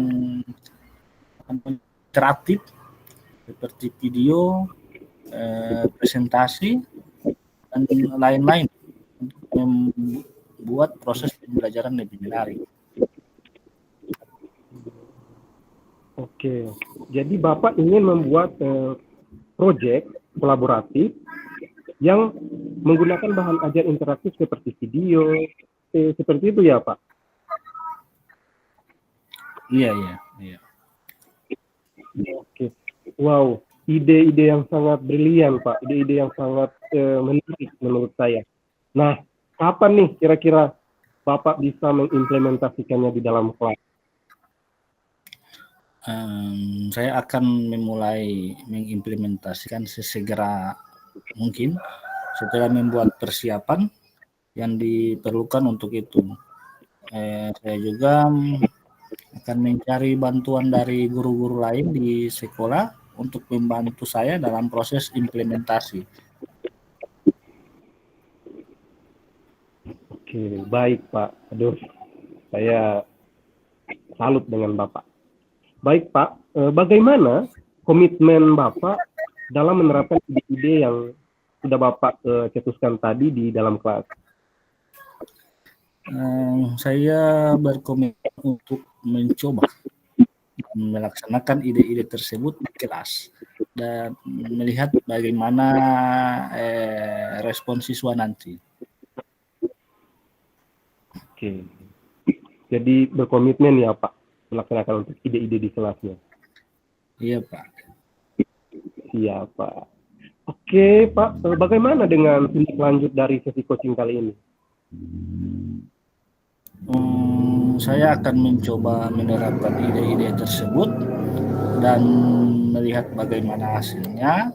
interaktif seperti video, presentasi, dan lain-lain untuk membuat proses pembelajaran lebih menarik. Oke, jadi Bapak ingin membuat proyek kolaboratif yang menggunakan bahan ajar interaktif seperti video, seperti itu ya Pak? Iya. Oke, wow, ide-ide yang sangat brilian Pak, ide-ide yang sangat menarik menurut saya. Nah, kapan nih kira-kira Bapak bisa mengimplementasikannya di dalam kelas? Saya akan memulai mengimplementasikan sesegera mungkin setelah membuat persiapan yang diperlukan untuk itu. Saya juga akan mencari bantuan dari guru-guru lain di sekolah untuk membantu saya dalam proses implementasi. Oke, baik Pak. Aduh, saya salut dengan Bapak. Baik Pak, bagaimana komitmen Bapak dalam menerapkan ide-ide yang sudah Bapak cetuskan tadi di dalam kelas? Saya berkomitmen untuk mencoba melaksanakan ide-ide tersebut di kelas dan melihat bagaimana respon siswa nanti. Oke. Jadi berkomitmen ya Pak melaksanakan untuk ide-ide di kelasnya. Iya Pak. Iya Pak. Oke Pak, bagaimana dengan tindak lanjut dari sesi coaching kali ini? Saya akan mencoba menerapkan ide-ide tersebut dan melihat bagaimana hasilnya.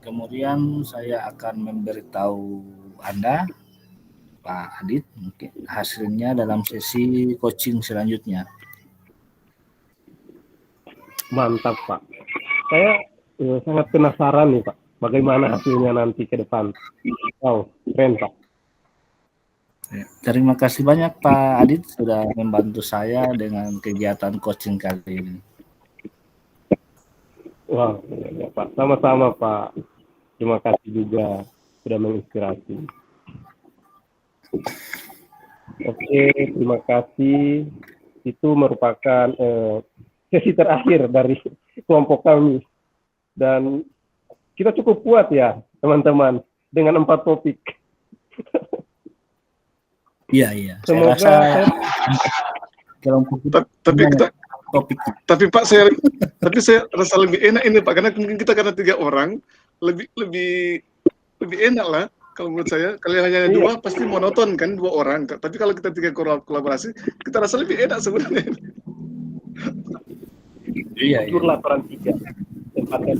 Kemudian saya akan memberitahu Anda, Pak Adit, mungkin hasilnya dalam sesi coaching selanjutnya. Mantap Pak. Saya sangat penasaran nih Pak, bagaimana hasilnya nanti ke depan. Wow, keren Pak. Terima kasih banyak Pak Adit sudah membantu saya dengan kegiatan coaching kali ini. Wah, ya, Pak. Sama-sama Pak. Terima kasih juga sudah menginspirasi. Oke, terima kasih. Itu merupakan sesi terakhir dari kelompok kami. Dan kita cukup kuat ya, teman-teman, dengan 4 topik. Iya. Semoga Saya rasa kelompok kita tapi Pak saya rasa lebih enak ini Pak, karena mungkin kita karena 3 orang lebih enak lah kalau menurut saya. Kalau hanya 2 pasti monoton kan, 2 orang. Tapi kalau kita 3 kolaborasi, kita rasa lebih enak sebenarnya. Iya. laporan 3. Tempatkan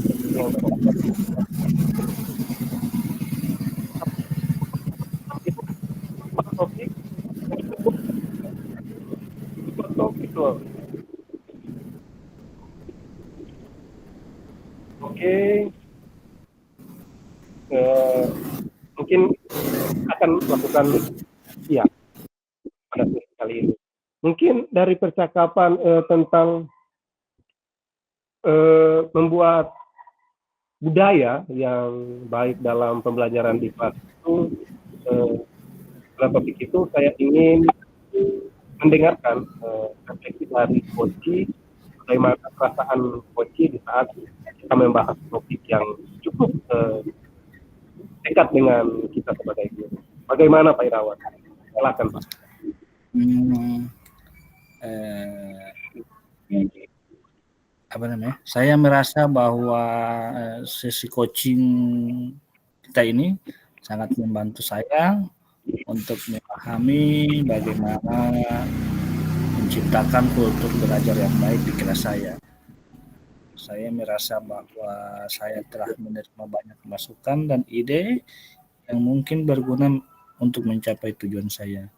topik loh. Oke. Mungkin akan melakukan ya pada sesi kali ini. Mungkin dari percakapan tentang membuat budaya yang baik dalam pembelajaran di kelas itu, dalam topik itu saya ingin mendengarkan refleksi dari Koci, bagaimana perasaan Koci di saat kita membahas topik yang cukup dekat dengan kita sebagai guru. Bagaimana Pak Irawan? Silakan Pak. Saya merasa bahwa sesi coaching kita ini sangat membantu saya untuk memahami bagaimana menciptakan kultur belajar yang baik di kelas saya. Saya merasa bahwa saya telah menerima banyak masukan dan ide yang mungkin berguna untuk mencapai tujuan saya.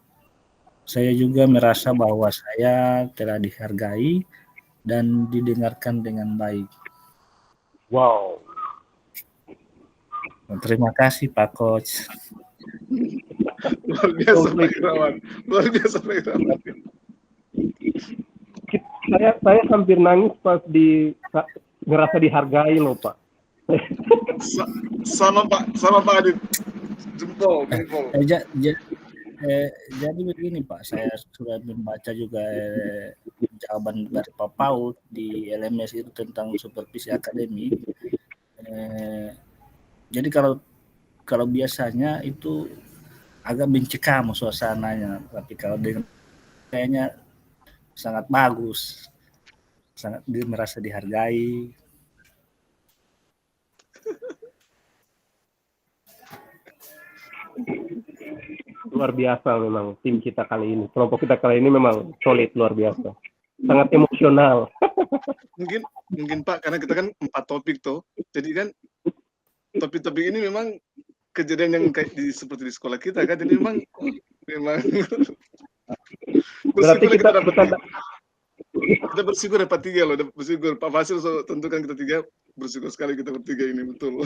Saya juga merasa bahwa saya telah dihargai dan didengarkan dengan baik. Wow. Terima kasih Pak Coach. Luar biasa Pak Irawan. Luar biasa Pak Irawan. Saya hampir nangis pas ngerasa dihargai loh Pak. Sama Pak Adit. Jempol. Jadi begini Pak, saya sudah membaca juga jawaban dari Pak Paul di LMS itu tentang supervisi akademik. Jadi kalau biasanya itu agak mencekam suasananya, tapi kalau dengan kayaknya sangat bagus, sangat merasa dihargai. Luar biasa memang tim kita kali ini, kelompok kita kali ini memang solid, luar biasa, sangat emosional. mungkin Pak, karena kita kan 4 topik tuh, jadi kan topik-topik ini memang kejadian yang kayak seperti di sekolah kita kan, jadi memang berarti kita bersyukur dapat 3 loh, bersyukur Pak Fasil, tentukan kita 3, bersyukur sekali kita bertiga ini, betul.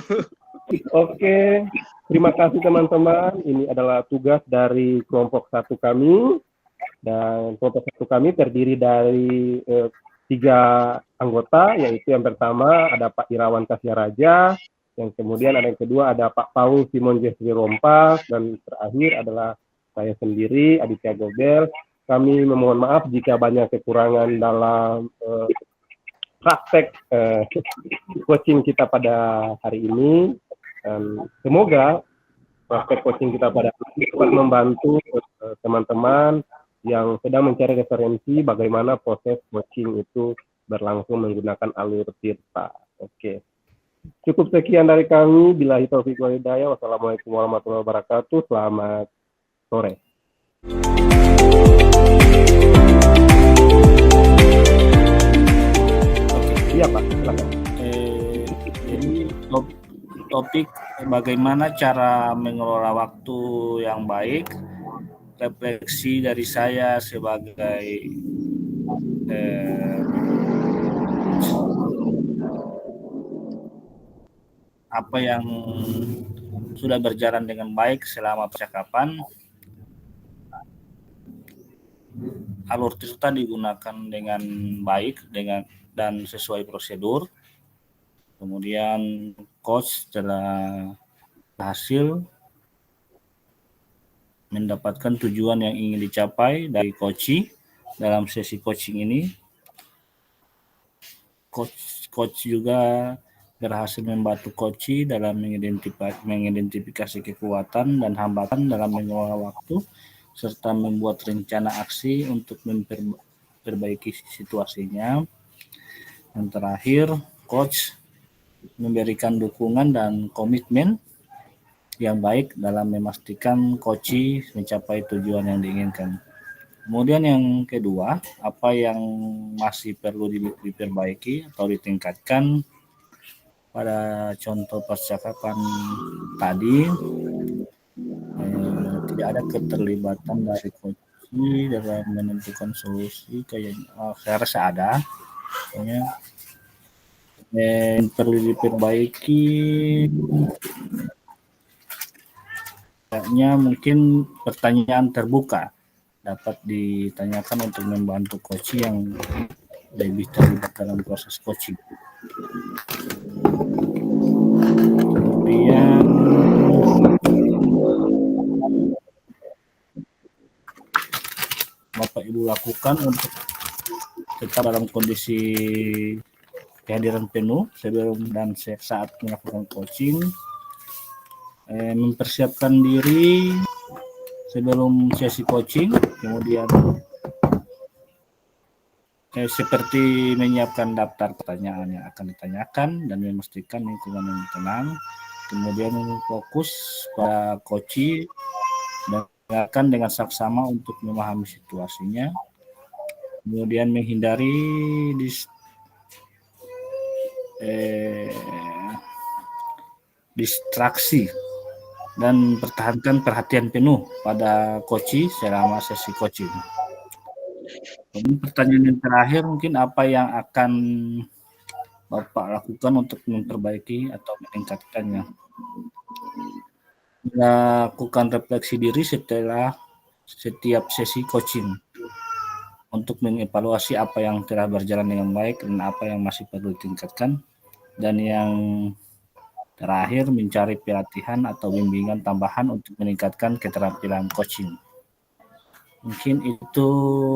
Oke, terima kasih teman-teman. Ini adalah tugas dari kelompok 1 kami, dan kelompok 1 kami terdiri dari 3 anggota, yaitu yang pertama ada Pak Irawan Kasyaraja, yang kemudian ada yang kedua ada Pak Paul Simon Jeffrey Rompas, dan terakhir adalah saya sendiri, Aditya Gobel. Kami memohon maaf jika banyak kekurangan dalam praktek coaching kita pada hari ini. Dan semoga praktek coaching kita pada dapat membantu teman-teman yang sedang mencari referensi bagaimana proses coaching itu berlangsung menggunakan alur Tirta. Oke. Cukup sekian dari kami. Billahi taufiq wal hidayah. Wassalamualaikum warahmatullahi wabarakatuh. Selamat sore. Iya Pak, silakan. Jadi topik bagaimana cara mengelola waktu yang baik, refleksi dari saya sebagai apa yang sudah berjalan dengan baik selama percakapan. Alur Tirta digunakan dengan baik dan sesuai prosedur. Kemudian coach telah berhasil mendapatkan tujuan yang ingin dicapai dari coaching dalam sesi coaching ini. Coach juga berhasil membantu coach dalam mengidentifikasi kekuatan dan hambatan dalam mengelola waktu serta membuat rencana aksi untuk memperbaiki situasinya. Dan terakhir, coach memberikan dukungan dan komitmen yang baik dalam memastikan coach mencapai tujuan yang diinginkan. Kemudian yang kedua, apa yang masih perlu diperbaiki atau ditingkatkan pada contoh percakapan tadi, tidak ada keterlibatan dari coach dalam menentukan solusi. Kayaknya saya rasa ada, yang perlu diperbaiki. Kayaknya mungkin pertanyaan terbuka dapat ditanyakan untuk membantu coach yang lebih terlibat dalam proses coaching. Kemudian Bapak Ibu lakukan untuk tetap dalam kondisi kehadiran penuh sebelum dan saat melakukan coaching, mempersiapkan diri sebelum sesi coaching, kemudian seperti menyiapkan daftar pertanyaan yang akan ditanyakan dan memastikan lingkungan yang tenang, kemudian fokus pada coach dan dengarkan dengan saksama untuk memahami situasinya, kemudian menghindari distraksi dan pertahankan perhatian penuh pada coach selama sesi coaching. Kemudian pertanyaan yang terakhir, mungkin apa yang akan Bapak lakukan untuk memperbaiki atau meningkatkannya? Lakukan refleksi diri setelah setiap sesi coaching untuk mengevaluasi apa yang telah berjalan dengan baik dan apa yang masih perlu ditingkatkan. Dan yang terakhir, mencari pelatihan atau bimbingan tambahan untuk meningkatkan keterampilan coaching. Mungkin itu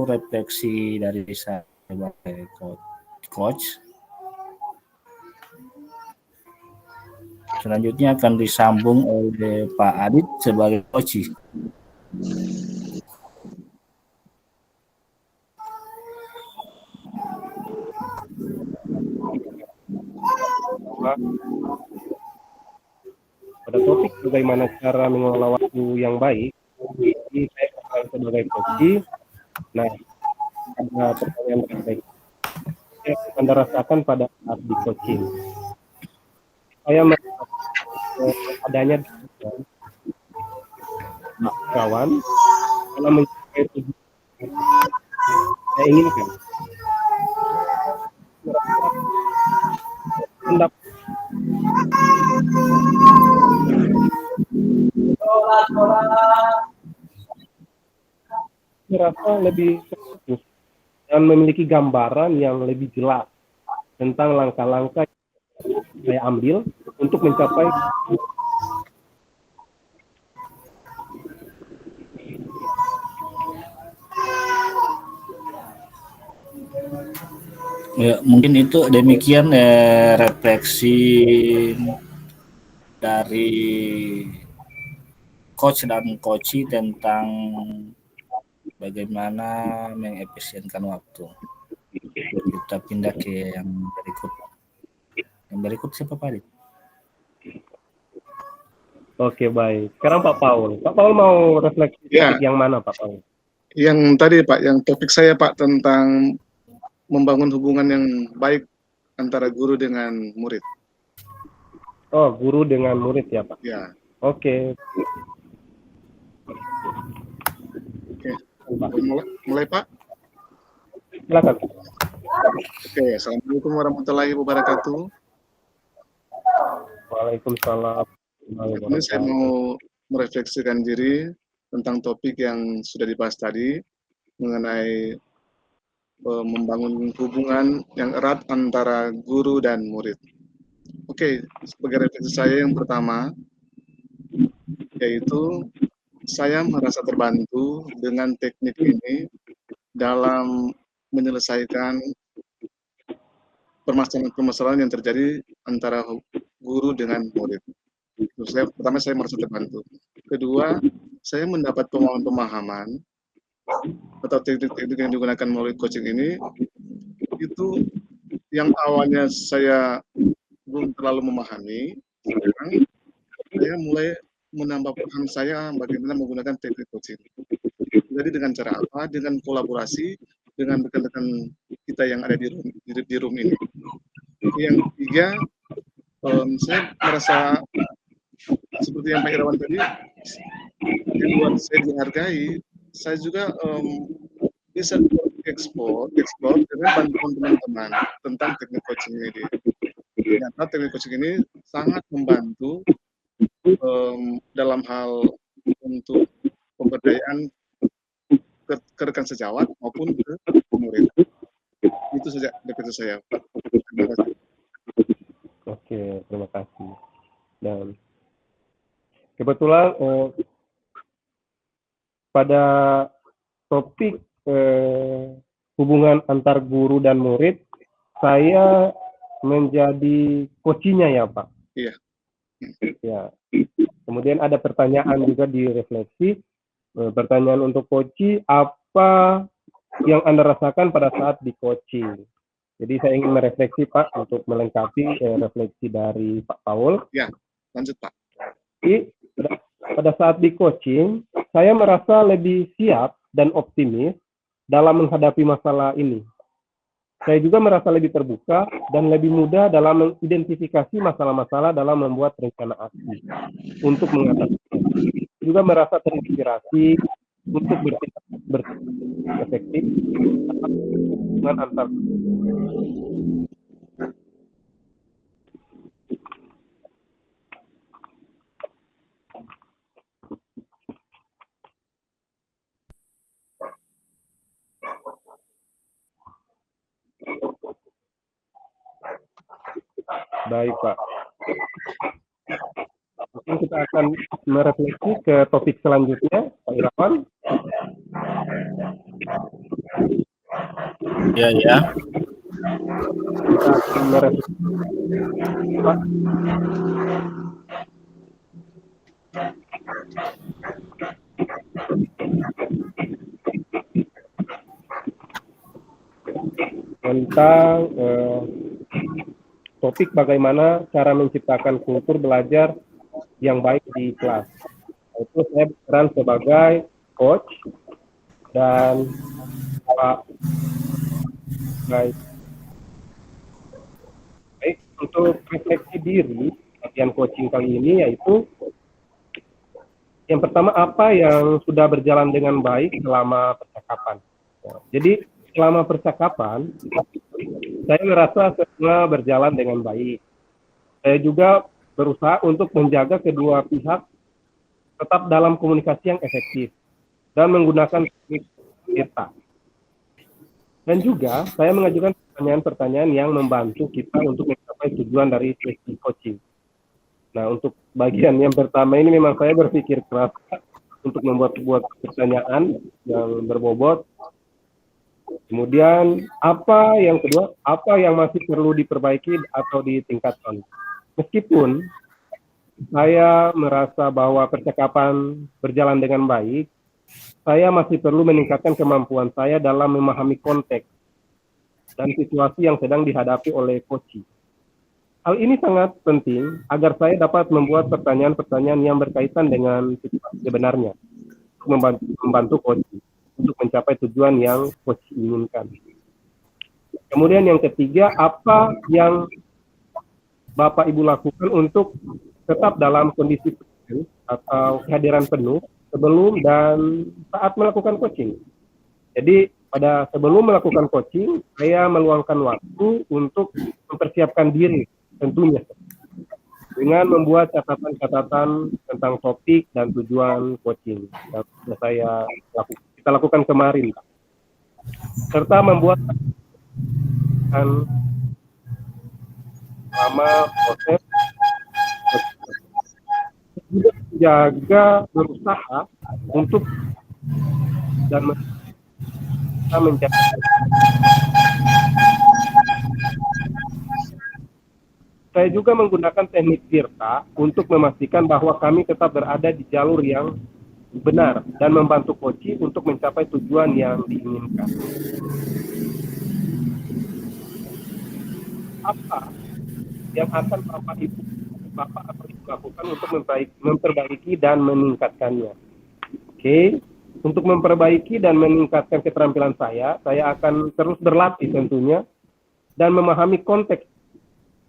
refleksi dari saya sebagai coach. Selanjutnya akan disambung oleh Pak Adit sebagai coach. Pada topik bagaimana cara mengelola waktu yang baik, jadi saya sebagai coach. Nah, ada pertanyaan terbaik yang Anda rasakan pada saat di coaching. Saya adanya kawan dalam mencapai tujuan saya inginkan. Merasa lebih fokus dan memiliki gambaran yang lebih jelas tentang langkah-langkah yang saya ambil untuk mencapai ya, mungkin itu demikian refleksi dari coach dan coachi tentang bagaimana mengefisienkan waktu. Kita pindah ke yang berikut. Yang berikut siapa Pak Adit? Oke, baik. Sekarang Pak Paul. Pak Paul mau refleksi Ya. yang mana Pak Paul? Yang tadi Pak, yang topik saya Pak tentang membangun hubungan yang baik antara guru dengan murid. Oh, guru dengan murid ya Pak? Ya. Oke. Oke. Mulai Pak? Silakan. Oke, Assalamualaikum warahmatullahi wabarakatuh. Waalaikumsalam. Ini saya mau merefleksikan diri tentang topik yang sudah dibahas tadi mengenai membangun hubungan yang erat antara guru dan murid. Oke, sebagai refleksi saya yang pertama, yaitu saya merasa terbantu dengan teknik ini dalam menyelesaikan permasalahan-permasalahan yang terjadi antara guru dengan murid. Pertama, saya merasa terbantu. Kedua, saya mendapat pemahaman atau teknik-teknik yang digunakan melalui coaching ini, itu yang awalnya saya belum terlalu memahami, sekarang saya mulai menambah paham saya bagaimana menggunakan teknik coaching. Jadi dengan cara apa? Dengan kolaborasi dengan rekan-rekan kita yang ada di room ini. Yang ketiga, saya merasa seperti yang Pak Irawan tadi, yang buat saya dihargai, saya juga bisa explore dengan bantuan teman-teman tentang teknik coaching ini. Ternyata teknik coaching ini sangat membantu dalam hal untuk pemberdayaan ke rekan sejawat maupun ke murid. Itu saja dari saya, Pak. Terima kasih. Oke, terima kasih. Dan kebetulan pada topik hubungan antar guru dan murid, saya menjadi coaching-nya ya Pak? Iya. Ya. Kemudian ada pertanyaan juga di refleksi. Pertanyaan untuk coaching, apa yang Anda rasakan pada saat di coaching? Jadi saya ingin merefleksi Pak untuk melengkapi refleksi dari Pak Paul. Ya, lanjut Pak. Jadi pada saat di coaching, saya merasa lebih siap dan optimis dalam menghadapi masalah ini. Saya juga merasa lebih terbuka dan lebih mudah dalam mengidentifikasi masalah-masalah dalam membuat rencana aksi untuk mengatasinya. Juga merasa terinspirasi untuk bertindak efektif dengan antar. Baik Pak. Mungkin kita akan merefleksi ke topik selanjutnya, Pak Irawan. Ya. Kita akan merefleksi. Pak. Tentang topik bagaimana cara menciptakan kultur belajar yang baik di kelas. Itu saya berperan sebagai coach dan Pak. Baik, untuk refleksi diri latihan coaching kali ini yaitu yang pertama, apa yang sudah berjalan dengan baik selama percakapan. Jadi selama percakapan saya merasa semua berjalan dengan baik. Saya juga berusaha untuk menjaga kedua pihak tetap dalam komunikasi yang efektif dan menggunakan teknik ETA. Dan juga saya mengajukan pertanyaan-pertanyaan yang membantu kita untuk mencapai tujuan dari sesi coaching. Nah, untuk bagian yang pertama ini memang saya berpikir keras untuk membuat pertanyaan yang berbobot. Kemudian apa yang kedua, apa yang masih perlu diperbaiki atau ditingkatkan. Meskipun saya merasa bahwa percakapan berjalan dengan baik, saya masih perlu meningkatkan kemampuan saya dalam memahami konteks dan situasi yang sedang dihadapi oleh coach. Hal ini sangat penting agar saya dapat membuat pertanyaan-pertanyaan yang berkaitan dengan situasi sebenarnya, untuk membantu coach untuk mencapai tujuan yang coach inginkan. Kemudian yang ketiga, apa yang Bapak Ibu lakukan untuk tetap dalam kondisi penuh atau kehadiran penuh sebelum dan saat melakukan coaching. Jadi pada sebelum melakukan coaching, saya meluangkan waktu untuk mempersiapkan diri tentunya dengan membuat catatan-catatan tentang topik dan tujuan coaching yang sudah kita lakukan kemarin, serta membuat selama proses juga menjaga berusaha untuk dan menjaga. Saya juga menggunakan teknik Tirta untuk memastikan bahwa kami tetap berada di jalur yang benar dan membantu coach untuk mencapai tujuan yang diinginkan. Apa yang akan Bapak Ibu lakukan untuk memperbaiki dan meningkatkannya? Oke, untuk memperbaiki dan meningkatkan keterampilan saya akan terus berlatih tentunya dan memahami konteks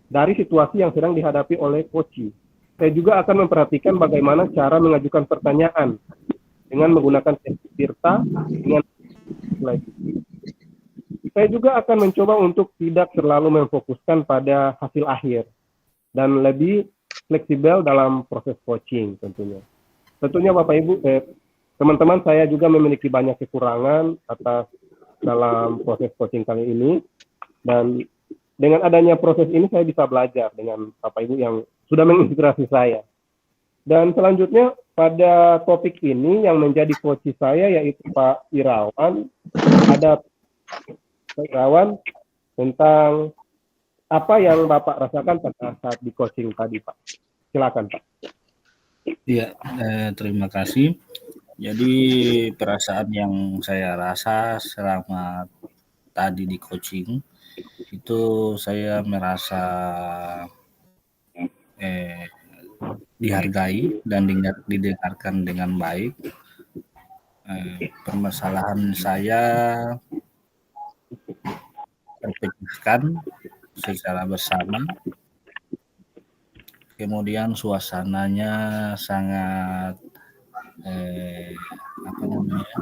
dari situasi yang sedang dihadapi oleh coach. Saya juga akan memperhatikan bagaimana cara mengajukan pertanyaan dengan menggunakan teknik Tirta dengan saya juga akan mencoba untuk tidak terlalu memfokuskan pada hasil akhir dan lebih fleksibel dalam proses coaching tentunya. Tentunya Bapak Ibu, teman-teman, saya juga memiliki banyak kekurangan dalam proses coaching kali ini, dan dengan adanya proses ini saya bisa belajar dengan Bapak Ibu yang sudah menginspirasi saya. Dan selanjutnya pada topik ini yang menjadi coach saya yaitu Pak Irawan, ada Pak Irawan tentang apa yang Bapak rasakan pada saat di coaching tadi, Pak. Silakan, Pak. Iya, terima kasih. Jadi perasaan yang saya rasa selama tadi di coaching itu saya merasa dihargai dan didengarkan dengan baik. Permasalahan saya terpecahkan secara bersama. Kemudian suasananya sangat sangat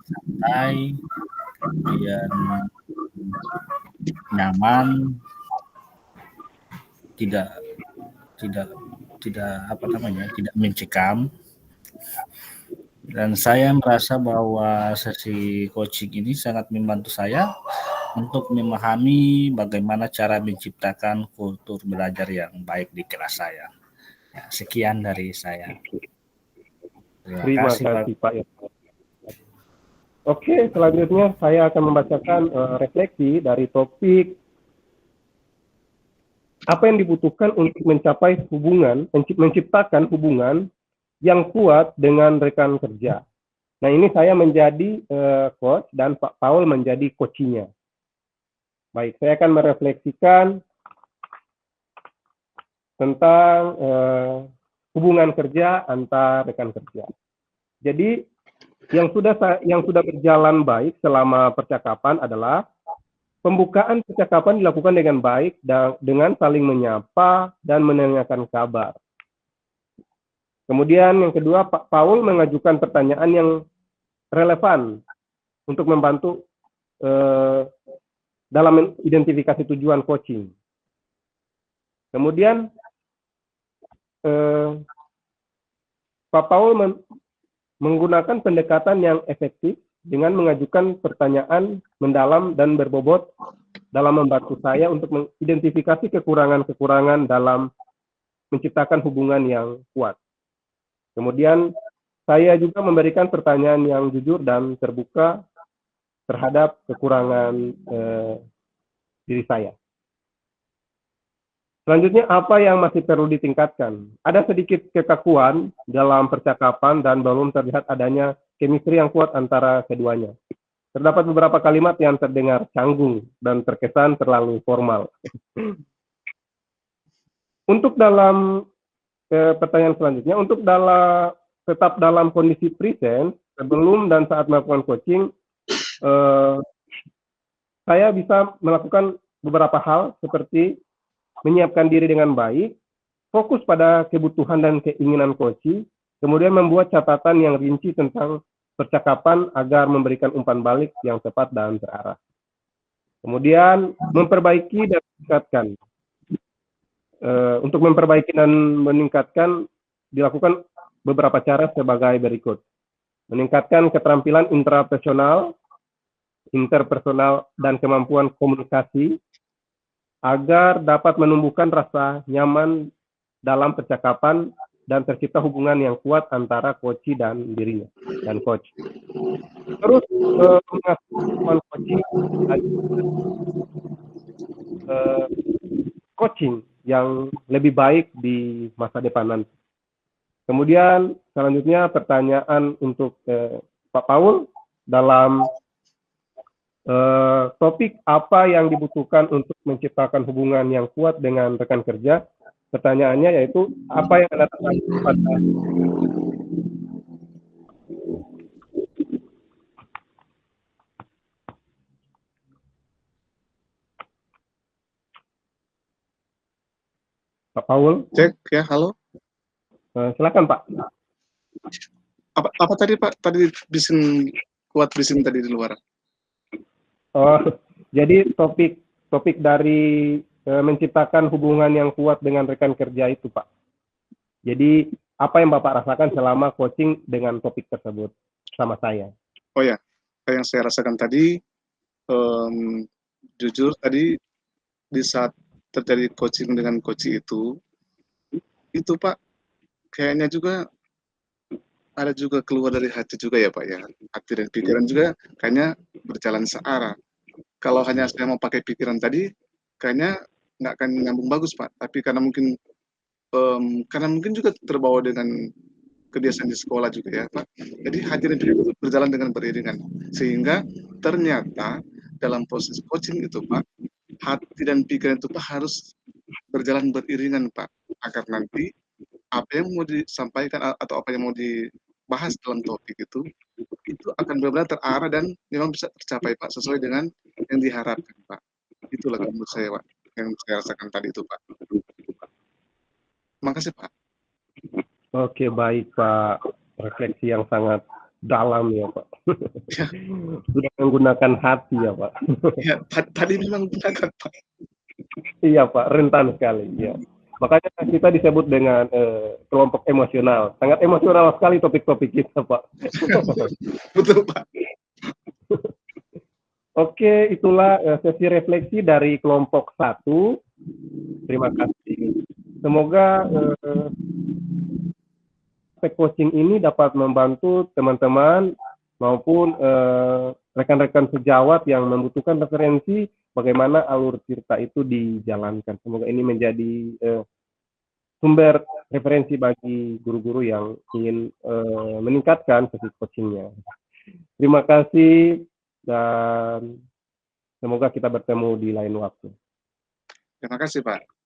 santai, kemudian nyaman, tidak mencekam, dan saya merasa bahwa sesi coaching ini sangat membantu saya untuk memahami bagaimana cara menciptakan kultur belajar yang baik di kelas saya. Ya, sekian dari saya. Terima kasih Pak. Oke, selanjutnya saya akan membacakan refleksi dari topik apa yang dibutuhkan untuk menciptakan hubungan yang kuat dengan rekan kerja. Nah, ini saya menjadi coach dan Pak Paul menjadi coachnya. Baik, saya akan merefleksikan tentang hubungan kerja antar rekan kerja. Jadi yang sudah berjalan baik selama percakapan adalah pembukaan percakapan dilakukan dengan baik dan dengan saling menyapa dan menanyakan kabar. Kemudian yang kedua, Pak Paul mengajukan pertanyaan yang relevan untuk membantu dalam identifikasi tujuan coaching. Kemudian Pak Paul menggunakan pendekatan yang efektif dengan mengajukan pertanyaan mendalam dan berbobot dalam membantu saya untuk mengidentifikasi kekurangan-kekurangan dalam menciptakan hubungan yang kuat. Kemudian saya juga memberikan pertanyaan yang jujur dan terbuka terhadap kekurangan diri saya. Selanjutnya, apa yang masih perlu ditingkatkan? Ada sedikit kekakuan dalam percakapan dan belum terlihat adanya chemistry yang kuat antara keduanya. Terdapat beberapa kalimat yang terdengar canggung dan terkesan terlalu formal. Untuk dalam pertanyaan selanjutnya, untuk tetap dalam kondisi present sebelum dan saat melakukan coaching, saya bisa melakukan beberapa hal seperti menyiapkan diri dengan baik, fokus pada kebutuhan dan keinginan coaching, kemudian membuat catatan yang rinci tentang percakapan agar memberikan umpan balik yang tepat dan terarah. Kemudian memperbaiki dan meningkatkan. Untuk memperbaiki dan meningkatkan dilakukan beberapa cara sebagai berikut. Meningkatkan keterampilan interpersonal, dan kemampuan komunikasi agar dapat menumbuhkan rasa nyaman dalam percakapan dan tercipta hubungan yang kuat antara coach dan dirinya dan coach. Terus mengasuh coaching yang lebih baik di masa depan nanti. Kemudian selanjutnya pertanyaan untuk Pak Paul dalam topik apa yang dibutuhkan untuk menciptakan hubungan yang kuat dengan rekan kerja. Pertanyaannya yaitu apa yang Anda tertarik pada Pak Paul? Cek ya, halo. Silakan Pak. Apa tadi Pak? Tadi bising tadi di luar. Oh, jadi topik dari menciptakan hubungan yang kuat dengan rekan kerja itu Pak. Jadi apa yang Bapak rasakan selama coaching dengan topik tersebut sama saya? Oh ya, yang saya rasakan tadi, jujur tadi di saat terjadi coaching dengan coach itu Pak, kayaknya juga ada juga keluar dari hati juga ya Pak ya. Hati dan pikiran juga kayaknya berjalan searah. Kalau hanya saya mau pakai pikiran tadi, kayaknya nggak akan nyambung bagus Pak. Tapi karena mungkin juga terbawa dengan kebiasaan di sekolah juga ya Pak. Jadi hati dan pikiran itu berjalan dengan beriringan. Sehingga ternyata dalam proses coaching itu Pak, hati dan pikiran itu Pak harus berjalan beriringan Pak. Agar nanti apa yang mau disampaikan atau apa yang mau dibahas dalam topik itu akan benar-benar terarah dan memang bisa tercapai Pak sesuai dengan yang diharapkan Pak. Itulah menurut saya Pak yang saya rasakan tadi itu Pak. Makasih Pak. Oke, baik Pak. Refleksi yang sangat dalam ya Pak. Ya. Sudah menggunakan hati ya Pak. Ya, tadi memang gunakan Pak. Iya Pak, rentan sekali. Ya. Makanya kita disebut dengan kelompok emosional. Sangat emosional sekali topik-topik kita Pak. Betul Pak. Oke, itulah sesi refleksi dari kelompok 1. Terima kasih. Semoga coaching ini dapat membantu teman-teman maupun rekan-rekan sejawat yang membutuhkan referensi bagaimana alur cerita itu dijalankan. Semoga ini menjadi sumber referensi bagi guru-guru yang ingin meningkatkan sesi coachingnya. Terima kasih dan semoga kita bertemu di lain waktu. Terima kasih Pak.